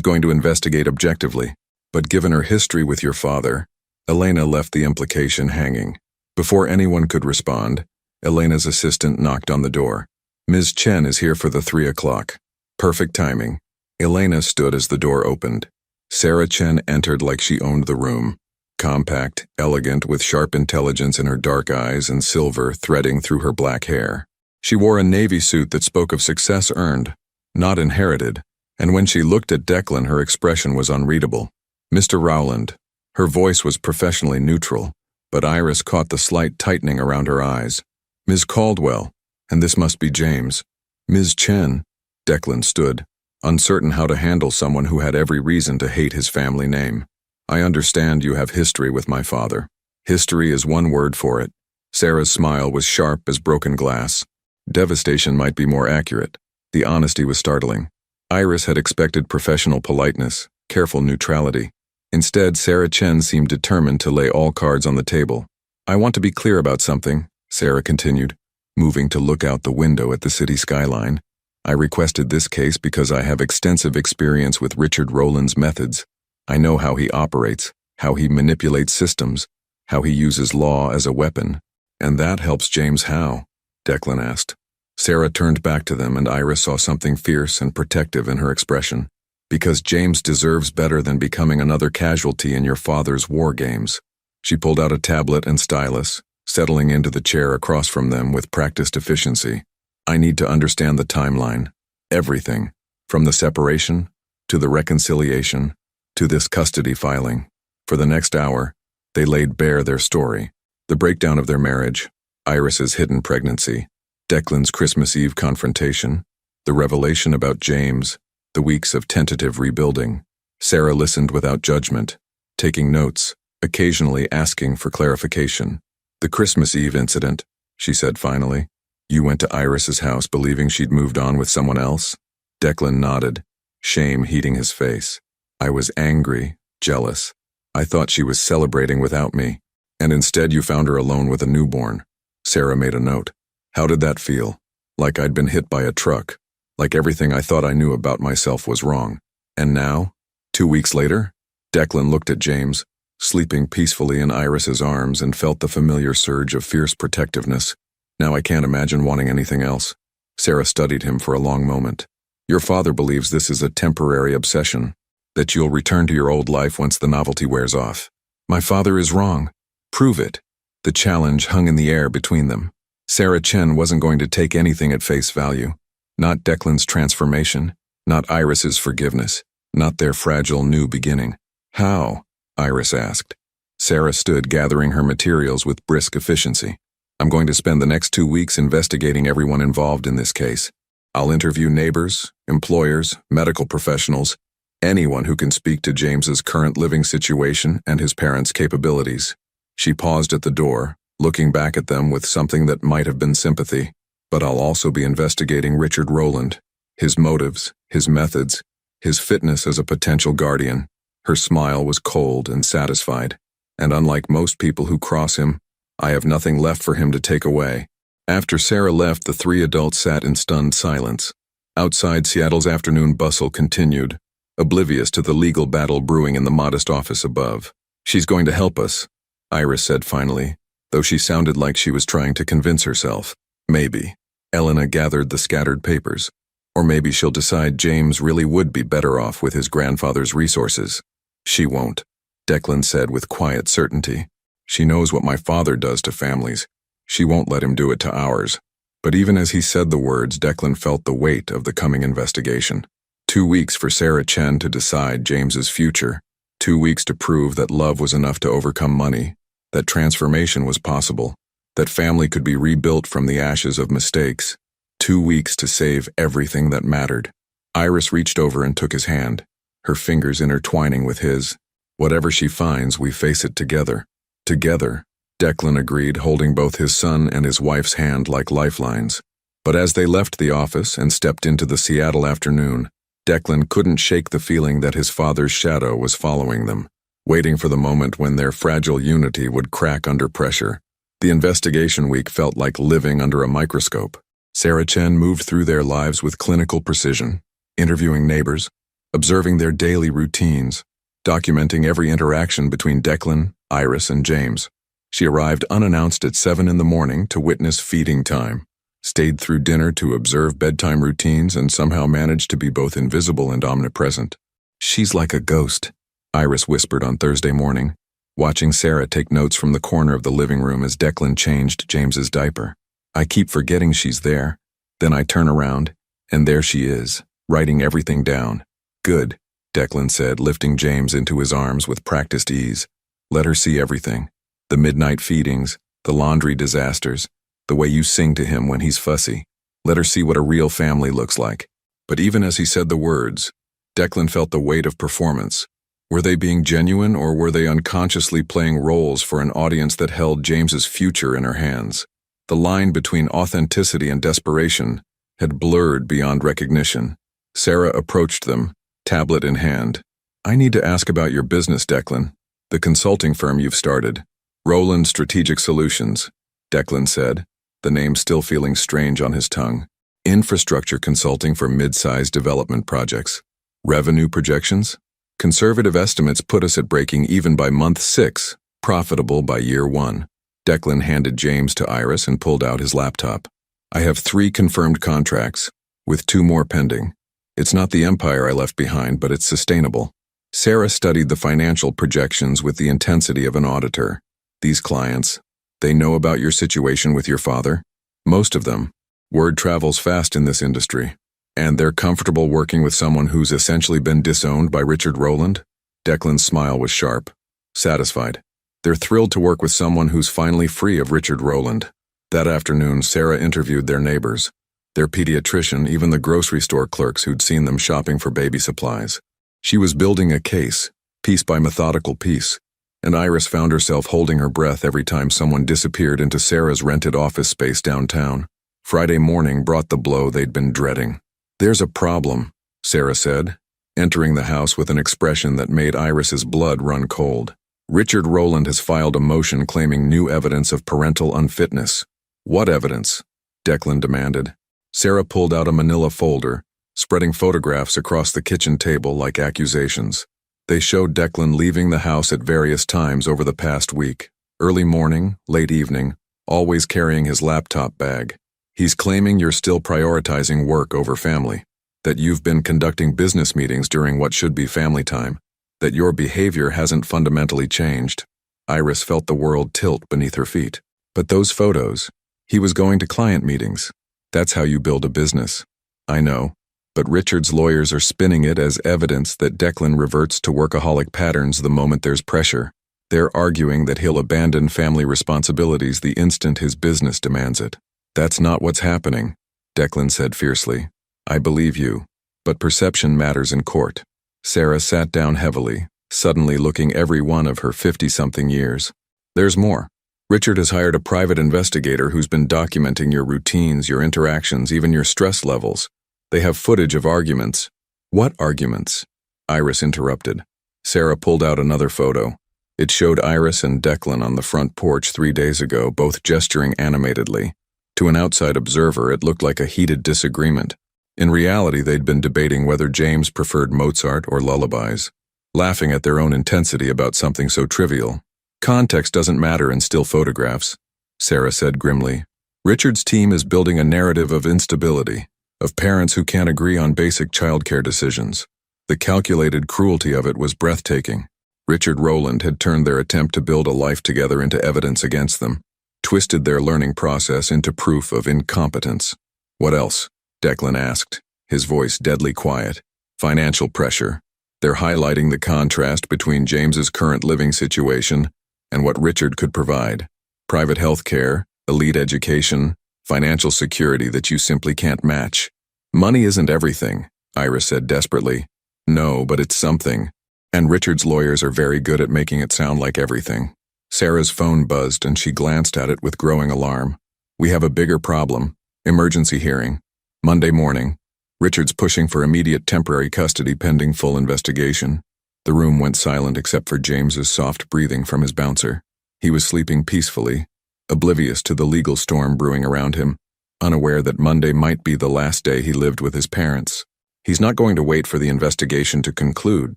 Speaker 1: going to investigate objectively. But given her history with your father," Elena left the implication hanging. Before anyone could respond, Elena's assistant knocked on the door. "Ms. Chen is here for the 3 o'clock. Perfect timing." Elena stood as the door opened. Sarah Chen entered like she owned the room. Compact, elegant, with sharp intelligence in her dark eyes and silver threading through her black hair. She wore a navy suit that spoke of success earned, not inherited, and when she looked at Declan, her expression was unreadable. "Mr. Rowland." Her voice was professionally neutral, but Iris caught the slight tightening around her eyes. "Ms. Caldwell, and this must be James." "Ms. Chen." Declan stood, uncertain how to handle someone who had every reason to hate his family name. "I understand you have history with my father." "History is one word for it." Sarah's smile was sharp as broken glass. "Devastation might be more accurate." The honesty was startling. Iris had expected professional politeness, careful neutrality. Instead, Sarah Chen seemed determined to lay all cards on the table. "I want to be clear about something," Sarah continued, moving to look out the window at the city skyline. "I requested this case because I have extensive experience with Richard Rowland's methods. I know how he operates, how he manipulates systems, how he uses law as a weapon." "And that helps James how?" Declan asked. Sarah turned back to them and Iris saw something fierce and protective in her expression. "Because James deserves better than becoming another casualty in your father's war games." She pulled out a tablet and stylus, settling into the chair across from them with practiced efficiency. "I need to understand the timeline. Everything, from the separation, to the reconciliation, to this custody filing." For the next hour, they laid bare their story. The breakdown of their marriage, Iris's hidden pregnancy, Declan's Christmas Eve confrontation, the revelation about James, the weeks of tentative rebuilding. Sarah listened without judgment, taking notes, occasionally asking for clarification. "The Christmas Eve incident," she said finally. "You went to Iris's house believing she'd moved on with someone else?" Declan nodded, shame heating his face. "I was angry, jealous. I thought she was celebrating without me, and instead you found her alone with a newborn." Sarah made a note. "How did that feel? Like I'd been hit by a truck. Like everything I thought I knew about myself was wrong. And now, 2 weeks later?" Declan looked at James, sleeping peacefully in Iris's arms, and felt the familiar surge of fierce protectiveness. "Now I can't imagine wanting anything else." Sarah studied him for a long moment. "Your father believes this is a temporary obsession, that you'll return to your old life once the novelty wears off." "My father is wrong. Prove it." The challenge hung in the air between them. Sarah Chen wasn't going to take anything at face value. Not Declan's transformation, not Iris's forgiveness, not their fragile new beginning. "How?" Iris asked. Sarah stood gathering her materials with brisk efficiency. "I'm going to spend the next 2 weeks investigating everyone involved in this case. I'll interview neighbors, employers, medical professionals, anyone who can speak to James's current living situation and his parents' capabilities." She paused at the door, looking back at them with something that might have been sympathy. "But I'll also be investigating Richard Rowland, his motives, his methods, his fitness as a potential guardian." Her smile was cold and satisfied. "And unlike most people who cross him, I have nothing left for him to take away." After Sarah left, the 3 adults sat in stunned silence. Outside, Seattle's afternoon bustle continued, oblivious to the legal battle brewing in the modest office above. "She's going to help us," Iris said finally, though she sounded like she was trying to convince herself. "Maybe." Elena gathered the scattered papers. "Or maybe she'll decide James really would be better off with his grandfather's resources." "She won't," Declan said with quiet certainty. "She knows what my father does to families. She won't let him do it to ours." But even as he said the words, Declan felt the weight of the coming investigation. 2 weeks for Sarah Chen to decide James's future. 2 weeks to prove that love was enough to overcome money, that transformation was possible, that family could be rebuilt from the ashes of mistakes. 2 weeks to save everything that mattered. Iris reached over and took his hand, her fingers intertwining with his. "Whatever she finds, we face it together." "Together," Declan agreed, holding both his son and his wife's hand like lifelines. But as they left the office and stepped into the Seattle afternoon, Declan couldn't shake the feeling that his father's shadow was following them, waiting for the moment when their fragile unity would crack under pressure. The investigation week felt like living under a microscope. Sarah Chen moved through their lives with clinical precision, interviewing neighbors, observing their daily routines, documenting every interaction between Declan, Iris, and James. She arrived unannounced at 7 in the morning to witness feeding time, stayed through dinner to observe bedtime routines, and somehow managed to be both invisible and omnipresent. "She's like a ghost," Iris whispered on Thursday morning, watching Sarah take notes from the corner of the living room as Declan changed James's diaper. "I keep forgetting she's there. Then I turn around, and there she is, writing everything down." "Good," Declan said, lifting James into his arms with practiced ease. "Let her see everything. The midnight feedings, the laundry disasters, the way you sing to him when he's fussy. Let her see what a real family looks like." But even as he said the words, Declan felt the weight of performance. Were they being genuine, or were they unconsciously playing roles for an audience that held James's future in her hands? The line between authenticity and desperation had blurred beyond recognition. Sarah approached them, tablet in hand. "I need to ask about your business, Declan. The consulting firm you've started." "Rowland Strategic Solutions," Declan said, the name still feeling strange on his tongue. "Infrastructure consulting for mid-sized development projects. Revenue projections? Conservative estimates put us at breaking even by month 6, profitable by year 1. Declan handed James to Iris and pulled out his laptop. "I have 3 confirmed contracts, with 2 more pending. It's not the empire I left behind, but it's sustainable." Sarah studied the financial projections with the intensity of an auditor. "These clients, they know about your situation with your father?" "Most of them. Word travels fast in this industry." "And they're comfortable working with someone who's essentially been disowned by Richard Rowland?" Declan's smile was sharp, satisfied. "They're thrilled to work with someone who's finally free of Richard Rowland." That afternoon, Sarah interviewed their neighbors, their pediatrician, even the grocery store clerks who'd seen them shopping for baby supplies. She was building a case, piece by methodical piece, and Iris found herself holding her breath every time someone disappeared into Sarah's rented office space downtown. Friday morning brought the blow they'd been dreading. "There's a problem," Sarah said, entering the house with an expression that made Iris's blood run cold. Richard Rowland has filed a motion claiming new evidence of parental unfitness. What evidence? Declan demanded. Sarah pulled out a manila folder, spreading photographs across the kitchen table like accusations. They showed Declan leaving the house at various times over the past week. Early morning, late evening, always carrying his laptop bag. He's claiming you're still prioritizing work over family, that you've been conducting business meetings during what should be family time, that your behavior hasn't fundamentally changed. Iris felt the world tilt beneath her feet. But those photos, he was going to client meetings. That's how you build a business. I know, but Richard's lawyers are spinning it as evidence that Declan reverts to workaholic patterns the moment there's pressure. They're arguing that he'll abandon family responsibilities the instant his business demands it. That's not what's happening, Declan said fiercely. I believe you, but perception matters in court. Sarah sat down heavily, suddenly looking every one of her 50-something years. There's more. Richard has hired a private investigator who's been documenting your routines, your interactions, even your stress levels. They have footage of arguments. What arguments? Iris interrupted. Sarah pulled out another photo. It showed Iris and Declan on the front porch 3 days ago, both gesturing animatedly. To an outside observer, it looked like a heated disagreement. In reality, they'd been debating whether James preferred Mozart or lullabies, laughing at their own intensity about something so trivial. Context doesn't matter in still photographs, Sarah said grimly. Richard's team is building a narrative of instability, of parents who can't agree on basic childcare decisions. The calculated cruelty of it was breathtaking. Richard Rowland had turned their attempt to build a life together into evidence against them, twisted their learning process into proof of incompetence. What else? Declan asked, his voice deadly quiet. Financial pressure. They're highlighting the contrast between James's current living situation and what Richard could provide. Private health care, elite education, financial security that you simply can't match. Money isn't everything, Iris said desperately. No, but it's something. And Richard's lawyers are very good at making it sound like everything. Sarah's phone buzzed and she glanced at it with growing alarm. We have a bigger problem. Emergency hearing. Monday morning. Richard's pushing for immediate temporary custody pending full investigation. The room went silent except for James's soft breathing from his bouncer. He was sleeping peacefully, oblivious to the legal storm brewing around him, unaware that Monday might be the last day he lived with his parents. He's not going to wait for the investigation to conclude,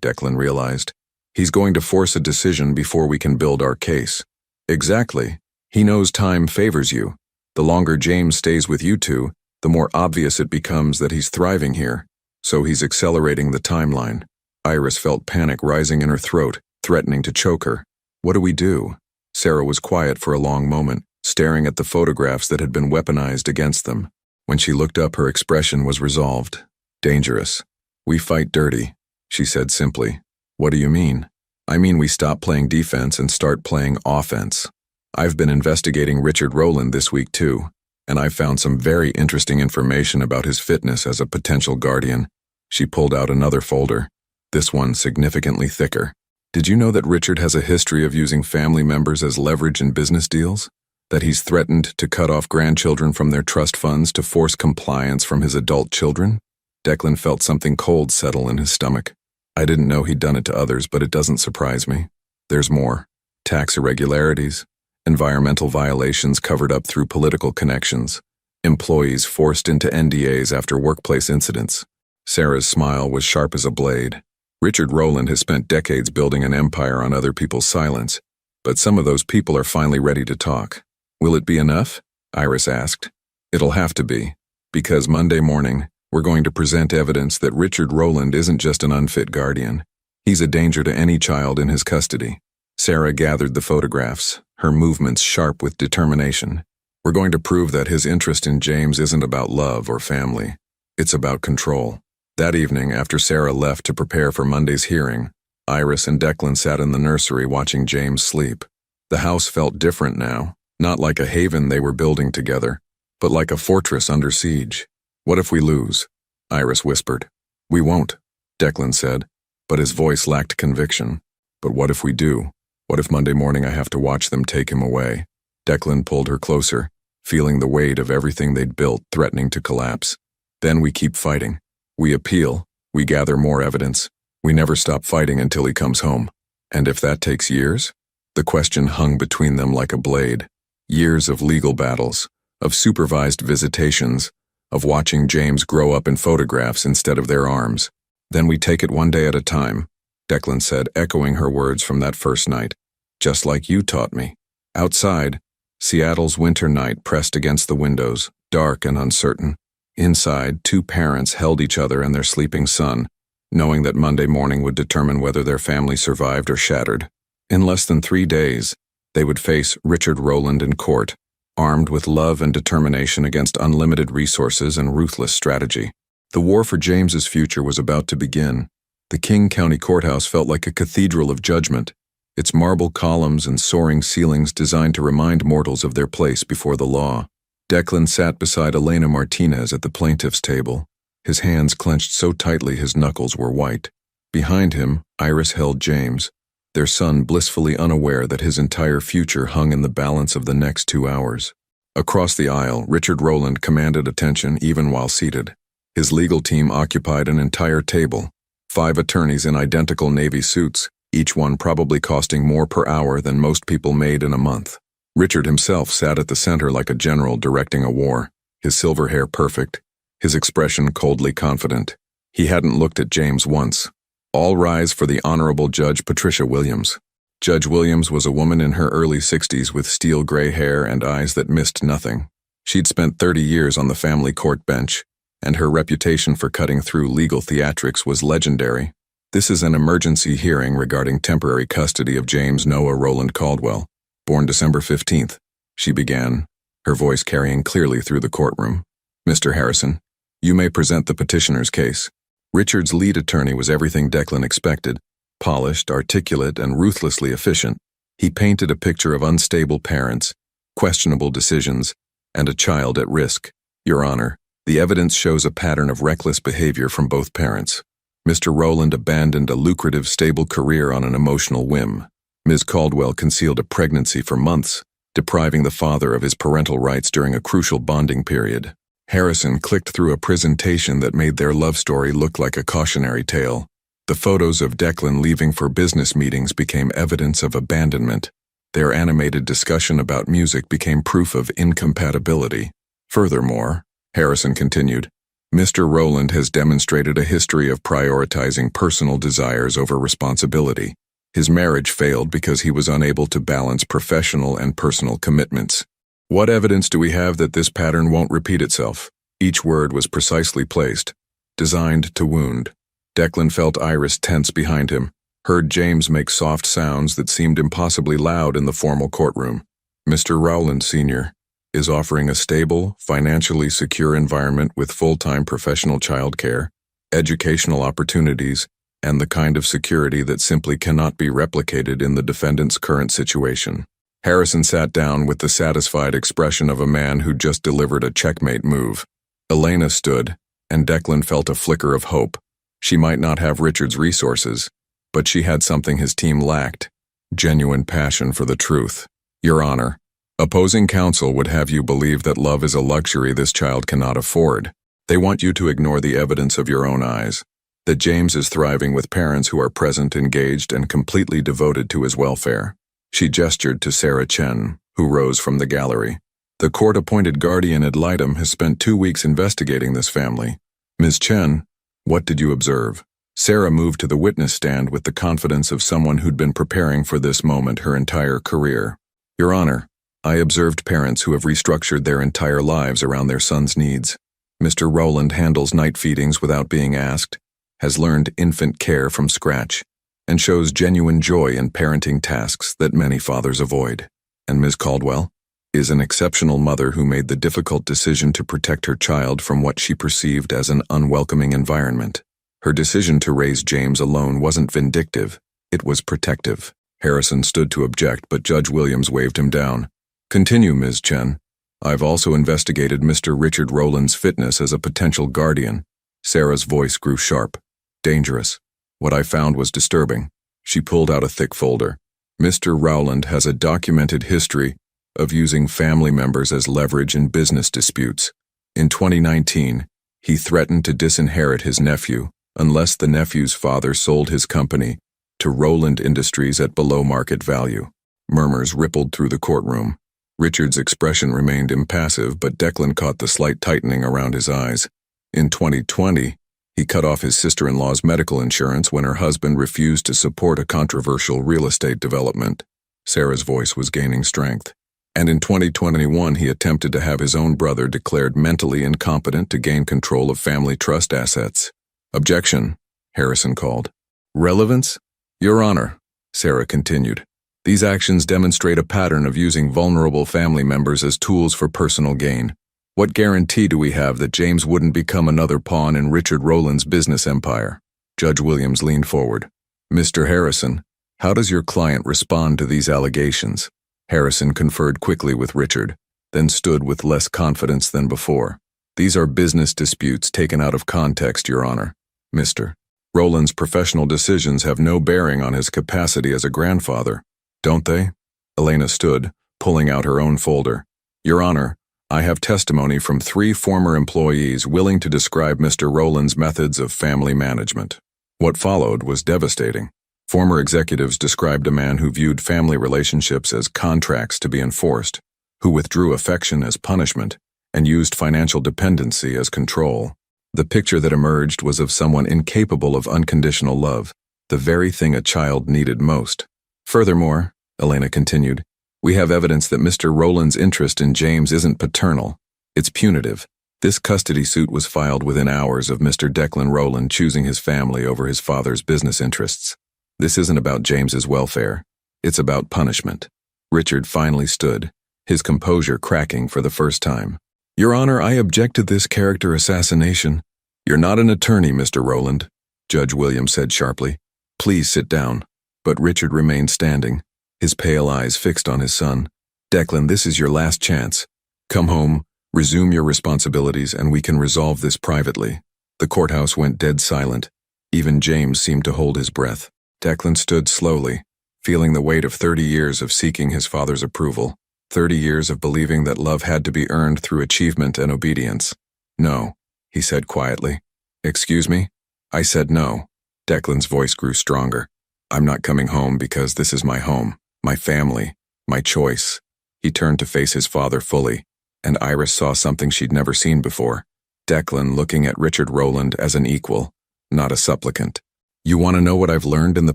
Speaker 1: Declan realized. He's going to force a decision before we can build our case. Exactly. He knows time favors you. The longer James stays with you two, the more obvious it becomes that he's thriving here. So he's accelerating the timeline. Iris felt panic rising in her throat, threatening to choke her. What do we do? Sarah was quiet for a long moment, staring at the photographs that had been weaponized against them. When she looked up, her expression was resolved. Dangerous. We fight dirty, she said simply. What do you mean? I mean we stop playing defense and start playing offense. I've been investigating Richard Rowland this week too, and I've found some very interesting information about his fitness as a potential guardian. She pulled out another folder, this one significantly thicker. Did you know that Richard has a history of using family members as leverage in business deals? That he's threatened to cut off grandchildren from their trust funds to force compliance from his adult children? Declan felt something cold settle in his stomach. I didn't know he'd done it to others, but it doesn't surprise me. There's more. Tax irregularities, environmental violations covered up through political connections, employees forced into NDAs after workplace incidents. Sarah's smile was sharp as a blade. Richard Rowland has spent decades building an empire on other people's silence, but some of those people are finally ready to talk. Will it be enough? Iris asked. It'll have to be, because Monday morning, we're going to present evidence that Richard Rowland isn't just an unfit guardian. He's a danger to any child in his custody. Sarah gathered the photographs, her movements sharp with determination. We're going to prove that his interest in James isn't about love or family. It's about control. That evening, after Sarah left to prepare for Monday's hearing, Iris and Declan sat in the nursery watching James sleep. The house felt different now, not like a haven they were building together, but like a fortress under siege. What if we lose? Iris whispered. We won't, Declan said, but his voice lacked conviction. But what if we do? What if Monday morning I have to watch them take him away? Declan pulled her closer, feeling the weight of everything they'd built threatening to collapse. Then we keep fighting. We appeal. We gather more evidence. We never stop fighting until he comes home. And if that takes years? The question hung between them like a blade. Years of legal battles, of supervised visitations, of watching James grow up in photographs instead of their arms. "Then we take it one day at a time," Declan said, echoing her words from that first night. "Just like you taught me." Outside, Seattle's winter night pressed against the windows, dark and uncertain. Inside, two parents held each other and their sleeping son, knowing that Monday morning would determine whether their family survived or shattered. In less than 3 days, they would face Richard Rowland in court, armed with love and determination against unlimited resources and ruthless strategy. The war for James's future was about to begin. The King County Courthouse felt like a cathedral of judgment, its marble columns and soaring ceilings designed to remind mortals of their place before the law. Declan sat beside Elena Martinez at the plaintiff's table, his hands clenched so tightly his knuckles were white. Behind him, Iris held James, their son blissfully unaware that his entire future hung in the balance of the next 2 hours. Across the aisle, Richard Rowland commanded attention even while seated. His legal team occupied an entire table, 5 attorneys in identical navy suits, each one probably costing more per hour than most people made in a month. Richard himself sat at the center like a general directing a war, his silver hair perfect, his expression coldly confident. He hadn't looked at James once. All rise for the Honorable Judge Patricia Williams. Judge Williams was a woman in her early 60s with steel gray hair and eyes that missed nothing. She'd spent 30 years on the family court bench, and her reputation for cutting through legal theatrics was legendary. "This is an emergency hearing regarding temporary custody of James Noah Rowland Caldwell, born December 15th, she began, her voice carrying clearly through the courtroom. "Mr. Harrison, you may present the petitioner's case." Richard's lead attorney was everything Declan expected, polished, articulate, and ruthlessly efficient. He painted a picture of unstable parents, questionable decisions, and a child at risk. "Your Honor, the evidence shows a pattern of reckless behavior from both parents. Mr. Rowland abandoned a lucrative, stable career on an emotional whim. Ms. Caldwell concealed a pregnancy for months, depriving the father of his parental rights during a crucial bonding period." Harrison clicked through a presentation that made their love story look like a cautionary tale. The photos of Declan leaving for business meetings became evidence of abandonment. Their animated discussion about music became proof of incompatibility. "Furthermore," Harrison continued, "Mr. Rowland has demonstrated a history of prioritizing personal desires over responsibility. His marriage failed because he was unable to balance professional and personal commitments. What evidence do we have that this pattern won't repeat itself?" Each word was precisely placed, designed to wound. Declan felt Iris tense behind him, heard James make soft sounds that seemed impossibly loud in the formal courtroom. "Mr. Rowland Sr. is offering a stable, financially secure environment with full-time professional childcare, educational opportunities, and the kind of security that simply cannot be replicated in the defendant's current situation." Harrison sat down with the satisfied expression of a man who just delivered a checkmate move. Elena stood, and Declan felt a flicker of hope. She might not have Richard's resources, but she had something his team lacked: genuine passion for the truth. "Your Honor, opposing counsel would have you believe that love is a luxury this child cannot afford. They want you to ignore the evidence of your own eyes, that James is thriving with parents who are present, engaged, and completely devoted to his welfare." She gestured to Sarah Chen, who rose from the gallery. "The court-appointed guardian ad litem has spent 2 weeks investigating this family. Ms. Chen, what did you observe?" Sarah moved to the witness stand with the confidence of someone who'd been preparing for this moment her entire career. "Your Honor, I observed parents who have restructured their entire lives around their son's needs. Mr. Rowland handles night feedings without being asked, has learned infant care from scratch, and shows genuine joy in parenting tasks that many fathers avoid. And Ms. Caldwell is an exceptional mother who made the difficult decision to protect her child from what she perceived as an unwelcoming environment. Her decision to raise James alone wasn't vindictive, it was protective." Harrison stood to object, but Judge Williams waved him down. "Continue, Ms. Chen. I've also investigated Mr. Richard Rowland's fitness as a potential guardian." Sarah's voice grew sharp. "Dangerous. What I found was disturbing." She pulled out a thick folder. "Mr. Rowland has a documented history of using family members as leverage in business disputes. In 2019, he threatened to disinherit his nephew unless the nephew's father sold his company to Rowland Industries at below market value. Murmurs rippled through the courtroom. Richard's expression remained impassive, but Declan caught the slight tightening around his eyes. In 2020, he cut off his sister-in-law's medical insurance when her husband refused to support a controversial real estate development. Sarah's voice was gaining strength. And in 2021, he attempted to have his own brother declared mentally incompetent to gain control of family trust assets. Objection, Harrison called. Relevance? Your Honor, Sarah continued. These actions demonstrate a pattern of using vulnerable family members as tools for personal gain. What guarantee do we have that James wouldn't become another pawn in Richard Rowland's business empire? Judge Williams leaned forward. Mr. Harrison, how does your client respond to these allegations? Harrison conferred quickly with Richard, then stood with less confidence than before. These are business disputes taken out of context, Your Honor. Mr. Rowland's professional decisions have no bearing on his capacity as a grandfather, don't they? Elena stood, pulling out her own folder. Your Honor, I have testimony from 3 former employees willing to describe Mr. Rowland's methods of family management. What followed was devastating. Former executives described a man who viewed family relationships as contracts to be enforced, who withdrew affection as punishment, and used financial dependency as control. The picture that emerged was of someone incapable of unconditional love, the very thing a child needed most. Furthermore, Elena continued, we have evidence that Mr. Rowland's interest in James isn't paternal, it's punitive. This custody suit was filed within hours of Mr. Declan Rowland choosing his family over his father's business interests. This isn't about James's welfare, it's about punishment. Richard finally stood, his composure cracking for the first time. Your Honor, I object to this character assassination. You're not an attorney, Mr. Rowland, Judge Williams said sharply. Please sit down. But Richard remained standing, his pale eyes fixed on his son. Declan, this is your last chance. Come home, resume your responsibilities, and we can resolve this privately. The courthouse went dead silent. Even James seemed to hold his breath. Declan stood slowly, feeling the weight of 30 years of seeking his father's approval, 30 years of believing that love had to be earned through achievement and obedience. No, he said quietly. Excuse me? I said no. Declan's voice grew stronger. I'm not coming home because this is my home, my family, my choice. He turned to face his father fully, and Iris saw something she'd never seen before. Declan looking at Richard Rowland as an equal, not a supplicant. You want to know what I've learned in the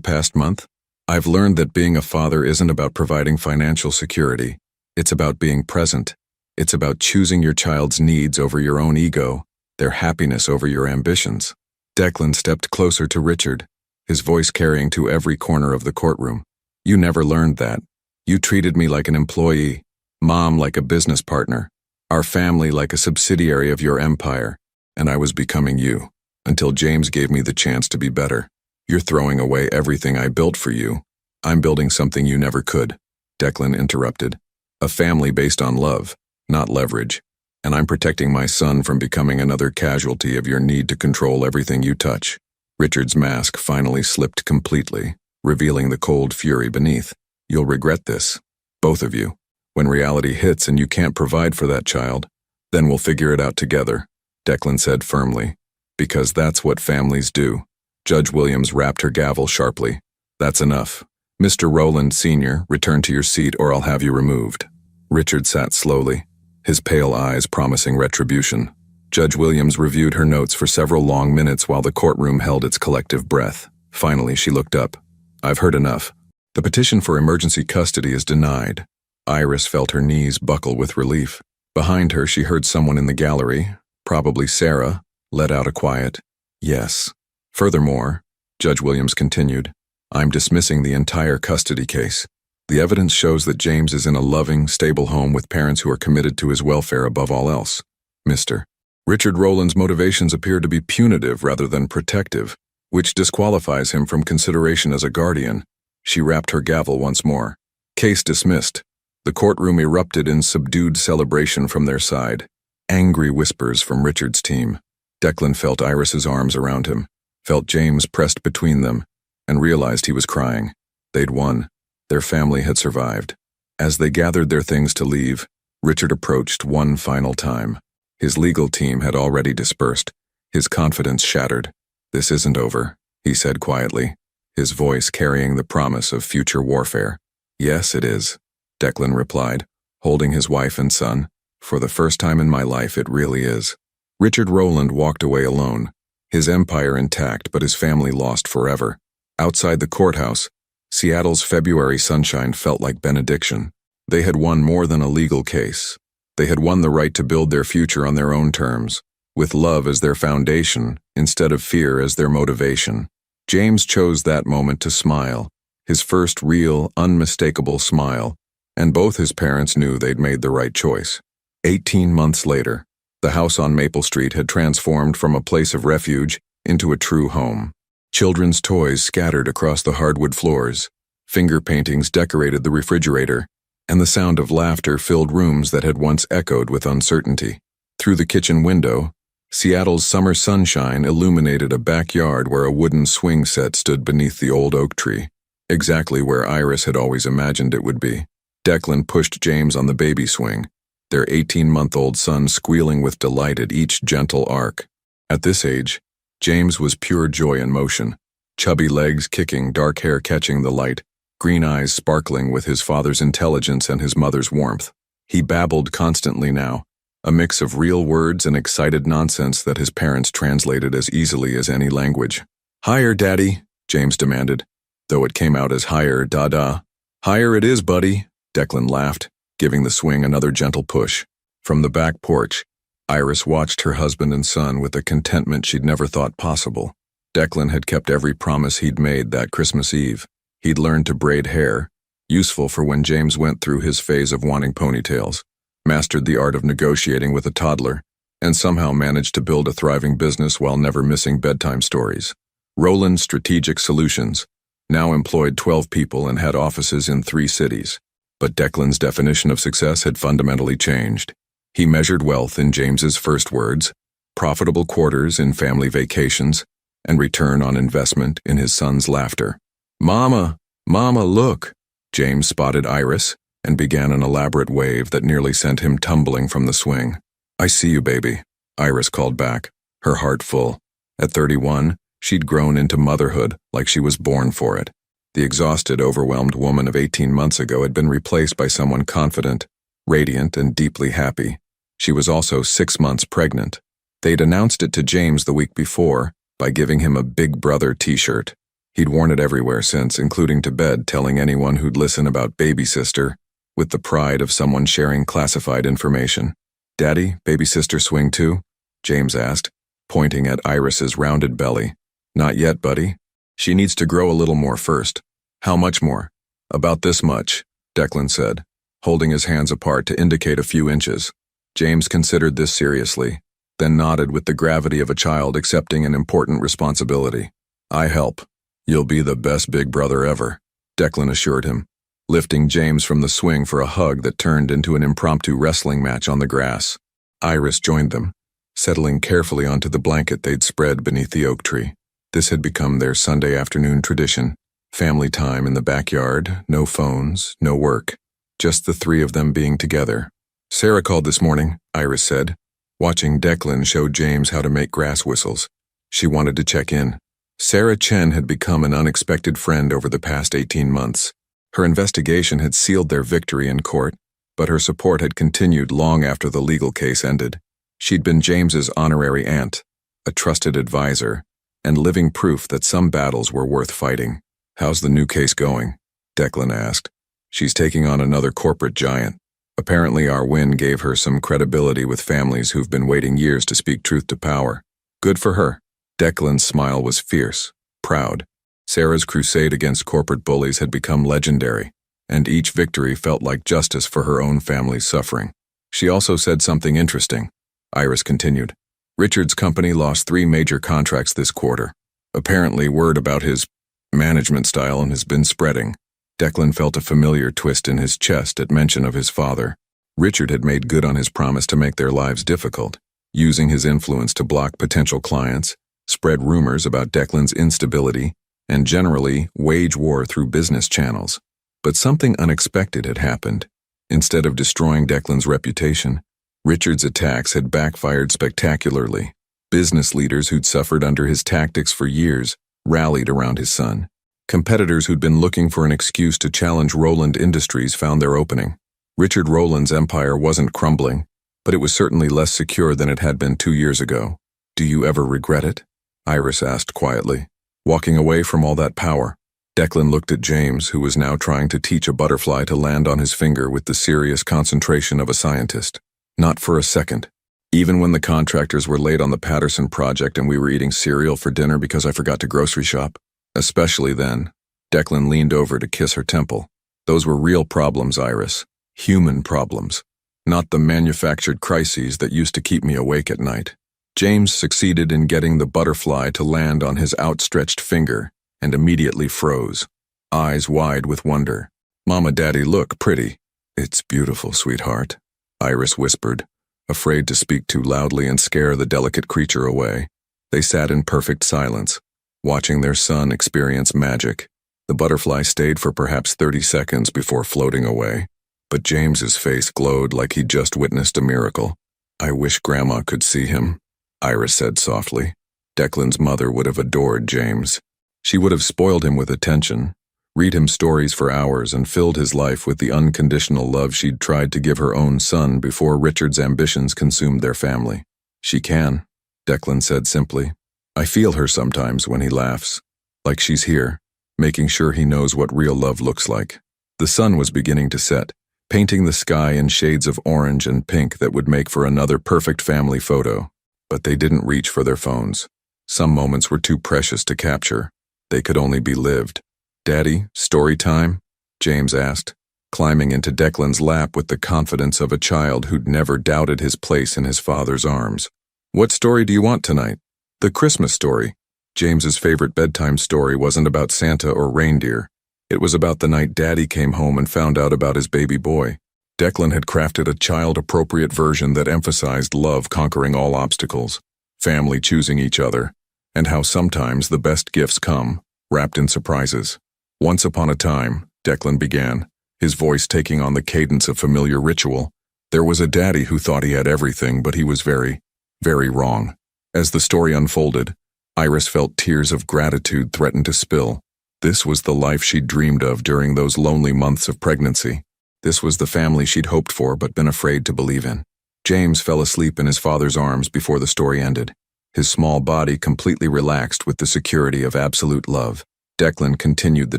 Speaker 1: past month? I've learned that being a father isn't about providing financial security. It's about being present. It's about choosing your child's needs over your own ego, their happiness over your ambitions. Declan stepped closer to Richard, his voice carrying to every corner of the courtroom. You never learned that. You treated me like an employee, Mom like a business partner, our family like a subsidiary of your empire, and I was becoming you, until James gave me the chance to be better. You're throwing away everything I built for you. I'm building something you never could. Declan interrupted. A family based on love, not leverage. And I'm protecting my son from becoming another casualty of your need to control everything you touch. Richard's mask finally slipped completely, revealing the cold fury beneath. You'll regret this, both of you. When reality hits and you can't provide for that child, then we'll figure it out together, Declan said firmly. Because that's what families do. Judge Williams rapped her gavel sharply. That's enough. Mr. Rowland, Sr., return to your seat or I'll have you removed. Richard sat slowly, his pale eyes promising retribution. Judge Williams reviewed her notes for several long minutes while the courtroom held its collective breath. Finally, she looked up. I've heard enough. The petition for emergency custody is denied. Iris felt her knees buckle with relief. Behind her, she heard someone in the gallery, probably Sarah, let out a quiet, yes. Furthermore, Judge Williams continued, I'm dismissing the entire custody case. The evidence shows that James is in a loving, stable home with parents who are committed to his welfare above all else. Mr. Richard Rowland's motivations appear to be punitive rather than protective, which disqualifies him from consideration as a guardian. She rapped her gavel once more. Case dismissed. The courtroom erupted in subdued celebration from their side. Angry whispers from Richard's team. Declan felt Iris's arms around him, felt James pressed between them, and realized he was crying. They'd won. Their family had survived. As they gathered their things to leave, Richard approached one final time. His legal team had already dispersed, his confidence shattered. This isn't over, he said quietly, his voice carrying the promise of future warfare. Yes, it is, Declan replied, holding his wife and son. For the first time in my life, it really is. Richard Rowland walked away alone, his empire intact but his family lost forever. Outside the courthouse, Seattle's February sunshine felt like benediction. They had won more than a legal case. They had won the right to build their future on their own terms, with love as their foundation instead of fear as their motivation. James chose that moment to smile, his first real, unmistakable smile, and both his parents knew they'd made the right choice. 18 months later, the house on Maple Street had transformed from a place of refuge into a true home. Children's toys scattered across the hardwood floors, finger paintings decorated the refrigerator, and the sound of laughter filled rooms that had once echoed with uncertainty. Through the kitchen window, Seattle's summer sunshine illuminated a backyard where a wooden swing set stood beneath the old oak tree, exactly where Iris had always imagined it would be. Declan pushed James on the baby swing, their 18-month-old son squealing with delight at each gentle arc. At this age, James was pure joy in motion, chubby legs kicking, dark hair catching the light, green eyes sparkling with his father's intelligence and his mother's warmth. He babbled constantly now, a mix of real words and excited nonsense that his parents translated as easily as any language. "Higher, Daddy," James demanded, though it came out as "higher, Dada." "Higher it is, buddy," Declan laughed, giving the swing another gentle push. From the back porch, Iris watched her husband and son with a contentment she'd never thought possible. Declan had kept every promise he'd made that Christmas Eve. He'd learned to braid hair, useful for when James went through his phase of wanting ponytails, mastered the art of negotiating with a toddler, and somehow managed to build a thriving business while never missing bedtime stories. Rowland Strategic Solutions now employed 12 people and had offices in 3 cities. But Declan's definition of success had fundamentally changed. He measured wealth in James's first words, profitable quarters in family vacations, and return on investment in his son's laughter. "Mama, Mama, look!" James spotted Iris and began an elaborate wave that nearly sent him tumbling from the swing. "I see you, baby," Iris called back, her heart full. At 31, she'd grown into motherhood like she was born for it. The exhausted, overwhelmed woman of 18 months ago had been replaced by someone confident, radiant, and deeply happy. She was also 6 months pregnant. They'd announced it to James the week before by giving him a Big Brother t-shirt. He'd worn it everywhere since, including to bed, telling anyone who'd listen about baby sister, with the pride of someone sharing classified information. "Daddy, baby sister swing too?" James asked, pointing at Iris's rounded belly. "Not yet, buddy. She needs to grow a little more first." "How much more?" "About this much," Declan said, holding his hands apart to indicate a few inches. James considered this seriously, then nodded with the gravity of a child accepting an important responsibility. "I help. You'll be the best big brother ever," Declan assured him, lifting James from the swing for a hug that turned into an impromptu wrestling match on the grass. Iris joined them, settling carefully onto the blanket they'd spread beneath the oak tree. This had become their Sunday afternoon tradition, family time in the backyard, no phones, no work, just the 3 of them being together. "Sarah called this morning," Iris said, watching Declan show James how to make grass whistles. She wanted to check in. Sarah Chen had become an unexpected friend over the past 18 months. Her investigation had sealed their victory in court, but her support had continued long after the legal case ended. She'd been James's honorary aunt, a trusted advisor, and living proof that some battles were worth fighting. "How's the new case going?" Declan asked. "She's taking on another corporate giant. Apparently our win gave her some credibility with families who've been waiting years to speak truth to power. Good for her." Declan's smile was fierce, proud. Sarah's crusade against corporate bullies had become legendary, and each victory felt like justice for her own family's suffering. "She also said something interesting," Iris continued. "Richard's company lost 3 major contracts this quarter. Apparently word about his management style has been spreading." Declan felt a familiar twist in his chest at mention of his father. Richard had made good on his promise to make their lives difficult, using his influence to block potential clients, spread rumors about Declan's instability, and generally wage war through business channels. But something unexpected had happened. Instead of destroying Declan's reputation, Richard's attacks had backfired spectacularly. Business leaders who'd suffered under his tactics for years rallied around his son. Competitors who'd been looking for an excuse to challenge Roland Industries found their opening. Richard Roland's empire wasn't crumbling, but it was certainly less secure than it had been 2 years ago. "Do you ever regret it?" Iris asked quietly. "Walking away from all that power?" Declan looked at James, who was now trying to teach a butterfly to land on his finger with the serious concentration of a scientist. "Not for a second. Even when the contractors were late on the Patterson project and we were eating cereal for dinner because I forgot to grocery shop. Especially then." Declan leaned over to kiss her temple. "Those were real problems, Iris. Human problems. Not the manufactured crises that used to keep me awake at night." James succeeded in getting the butterfly to land on his outstretched finger and immediately froze, eyes wide with wonder. "Mama, Daddy, look, pretty." "It's beautiful, sweetheart," Iris whispered, afraid to speak too loudly and scare the delicate creature away. They sat in perfect silence, watching their son experience magic. The butterfly stayed for perhaps 30 seconds before floating away, but James's face glowed like he'd just witnessed a miracle. "I wish Grandma could see him," Iris said softly. Declan's mother would have adored James. She would have spoiled him with attention, read him stories for hours, and filled his life with the unconditional love she'd tried to give her own son before Richard's ambitions consumed their family. "She can," Declan said simply. "I feel her sometimes when he laughs, like she's here, making sure he knows what real love looks like." The sun was beginning to set, painting the sky in shades of orange and pink that would make for another perfect family photo. But they didn't reach for their phones. Some moments were too precious to capture. They could only be lived. "Daddy, story time?" James asked, climbing into Declan's lap with the confidence of a child who'd never doubted his place in his father's arms. "What story do you want tonight?" "The Christmas story." James's favorite bedtime story wasn't about Santa or reindeer. It was about the night Daddy came home and found out about his baby boy. Declan had crafted a child-appropriate version that emphasized love conquering all obstacles, family choosing each other, and how sometimes the best gifts come, wrapped in surprises. "Once upon a time," Declan began, his voice taking on the cadence of familiar ritual, "there was a daddy who thought he had everything, but he was very, very wrong." As the story unfolded, Iris felt tears of gratitude threaten to spill. This was the life she'd dreamed of during those lonely months of pregnancy. This was the family she'd hoped for but been afraid to believe in. James fell asleep in his father's arms before the story ended, his small body completely relaxed with the security of absolute love. Declan continued the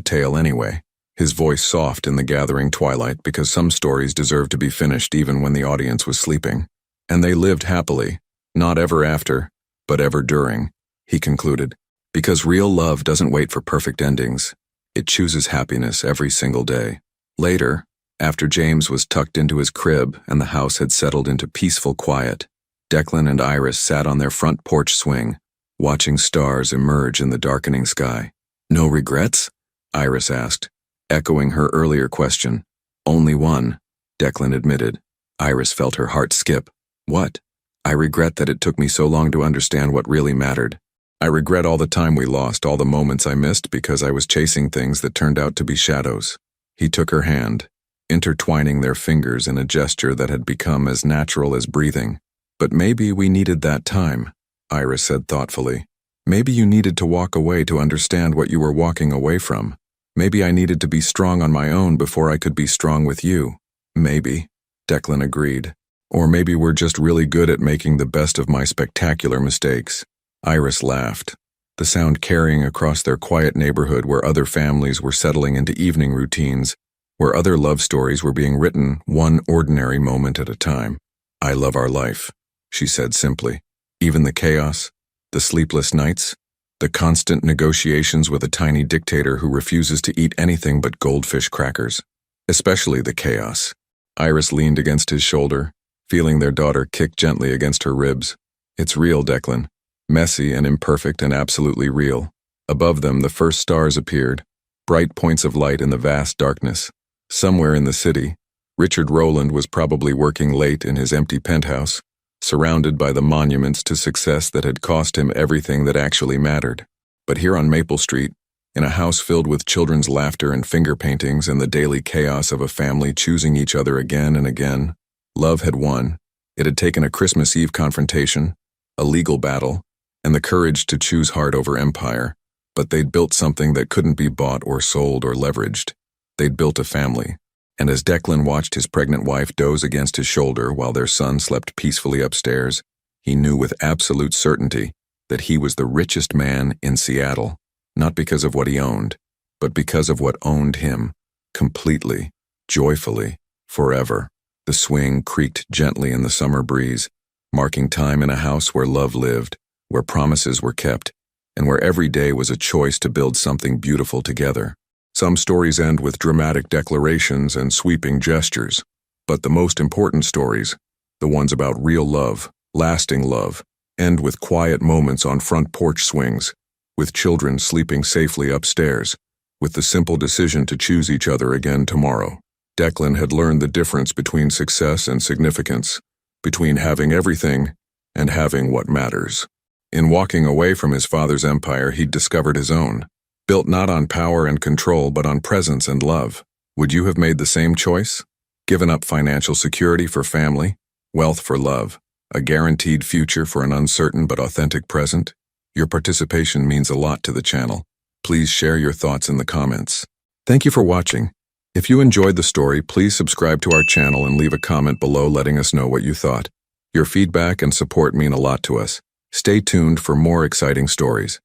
Speaker 1: tale anyway, his voice soft in the gathering twilight because some stories deserve to be finished even when the audience was sleeping. "And they lived happily, not ever after, but ever during," he concluded. "Because real love doesn't wait for perfect endings. It chooses happiness every single day." Later, after James was tucked into his crib and the house had settled into peaceful quiet, Declan and Iris sat on their front porch swing, watching stars emerge in the darkening sky. "No regrets?" Iris asked, echoing her earlier question. "Only one," Declan admitted. Iris felt her heart skip. "What?" "I regret that it took me so long to understand what really mattered. I regret all the time we lost, all the moments I missed because I was chasing things that turned out to be shadows." He took her hand, intertwining their fingers in a gesture that had become as natural as breathing. "But maybe we needed that time," Iris said thoughtfully. "Maybe you needed to walk away to understand what you were walking away from. Maybe I needed to be strong on my own before I could be strong with you." "Maybe," Declan agreed. "Or maybe we're just really good at making the best of my spectacular mistakes." Iris laughed, the sound carrying across their quiet neighborhood where other families were settling into evening routines, where other love stories were being written one ordinary moment at a time. "I love our life," she said simply. "Even the chaos, the sleepless nights, the constant negotiations with a tiny dictator who refuses to eat anything but goldfish crackers. Especially the chaos." Iris leaned against his shoulder, feeling their daughter kick gently against her ribs. "It's real, Declan. Messy and imperfect and absolutely real." Above them, the first stars appeared, bright points of light in the vast darkness. Somewhere in the city, Richard Roland was probably working late in his empty penthouse, surrounded by the monuments to success that had cost him everything that actually mattered. But here on Maple Street, in a house filled with children's laughter and finger paintings and the daily chaos of a family choosing each other again and again, love had won. It had taken a Christmas Eve confrontation, a legal battle, and the courage to choose heart over empire, But they'd built something that couldn't be bought or sold or leveraged. They'd built a family. And as Declan watched his pregnant wife doze against his shoulder while their son slept peacefully upstairs, he knew with absolute certainty that he was the richest man in Seattle, not because of what he owned, but because of what owned him, completely, joyfully, forever. The swing creaked gently in the summer breeze, marking time in a house where love lived, where promises were kept, and where every day was a choice to build something beautiful together. Some stories end with dramatic declarations and sweeping gestures, but the most important stories, the ones about real love, lasting love, end with quiet moments on front porch swings, with children sleeping safely upstairs, with the simple decision to choose each other again tomorrow. Declan had learned the difference between success and significance, between having everything and having what matters. In walking away from his father's empire, he'd discovered his own, built not on power and control but on presence and love. Would you have made the same choice? Given up financial security for family, wealth for love, a guaranteed future for an uncertain but authentic present? Your participation means a lot to the channel. Please share your thoughts in the comments. Thank you for watching. If you enjoyed the story, please subscribe to our channel and leave a comment below letting us know what you thought. Your feedback and support mean a lot to us. Stay tuned for more exciting stories.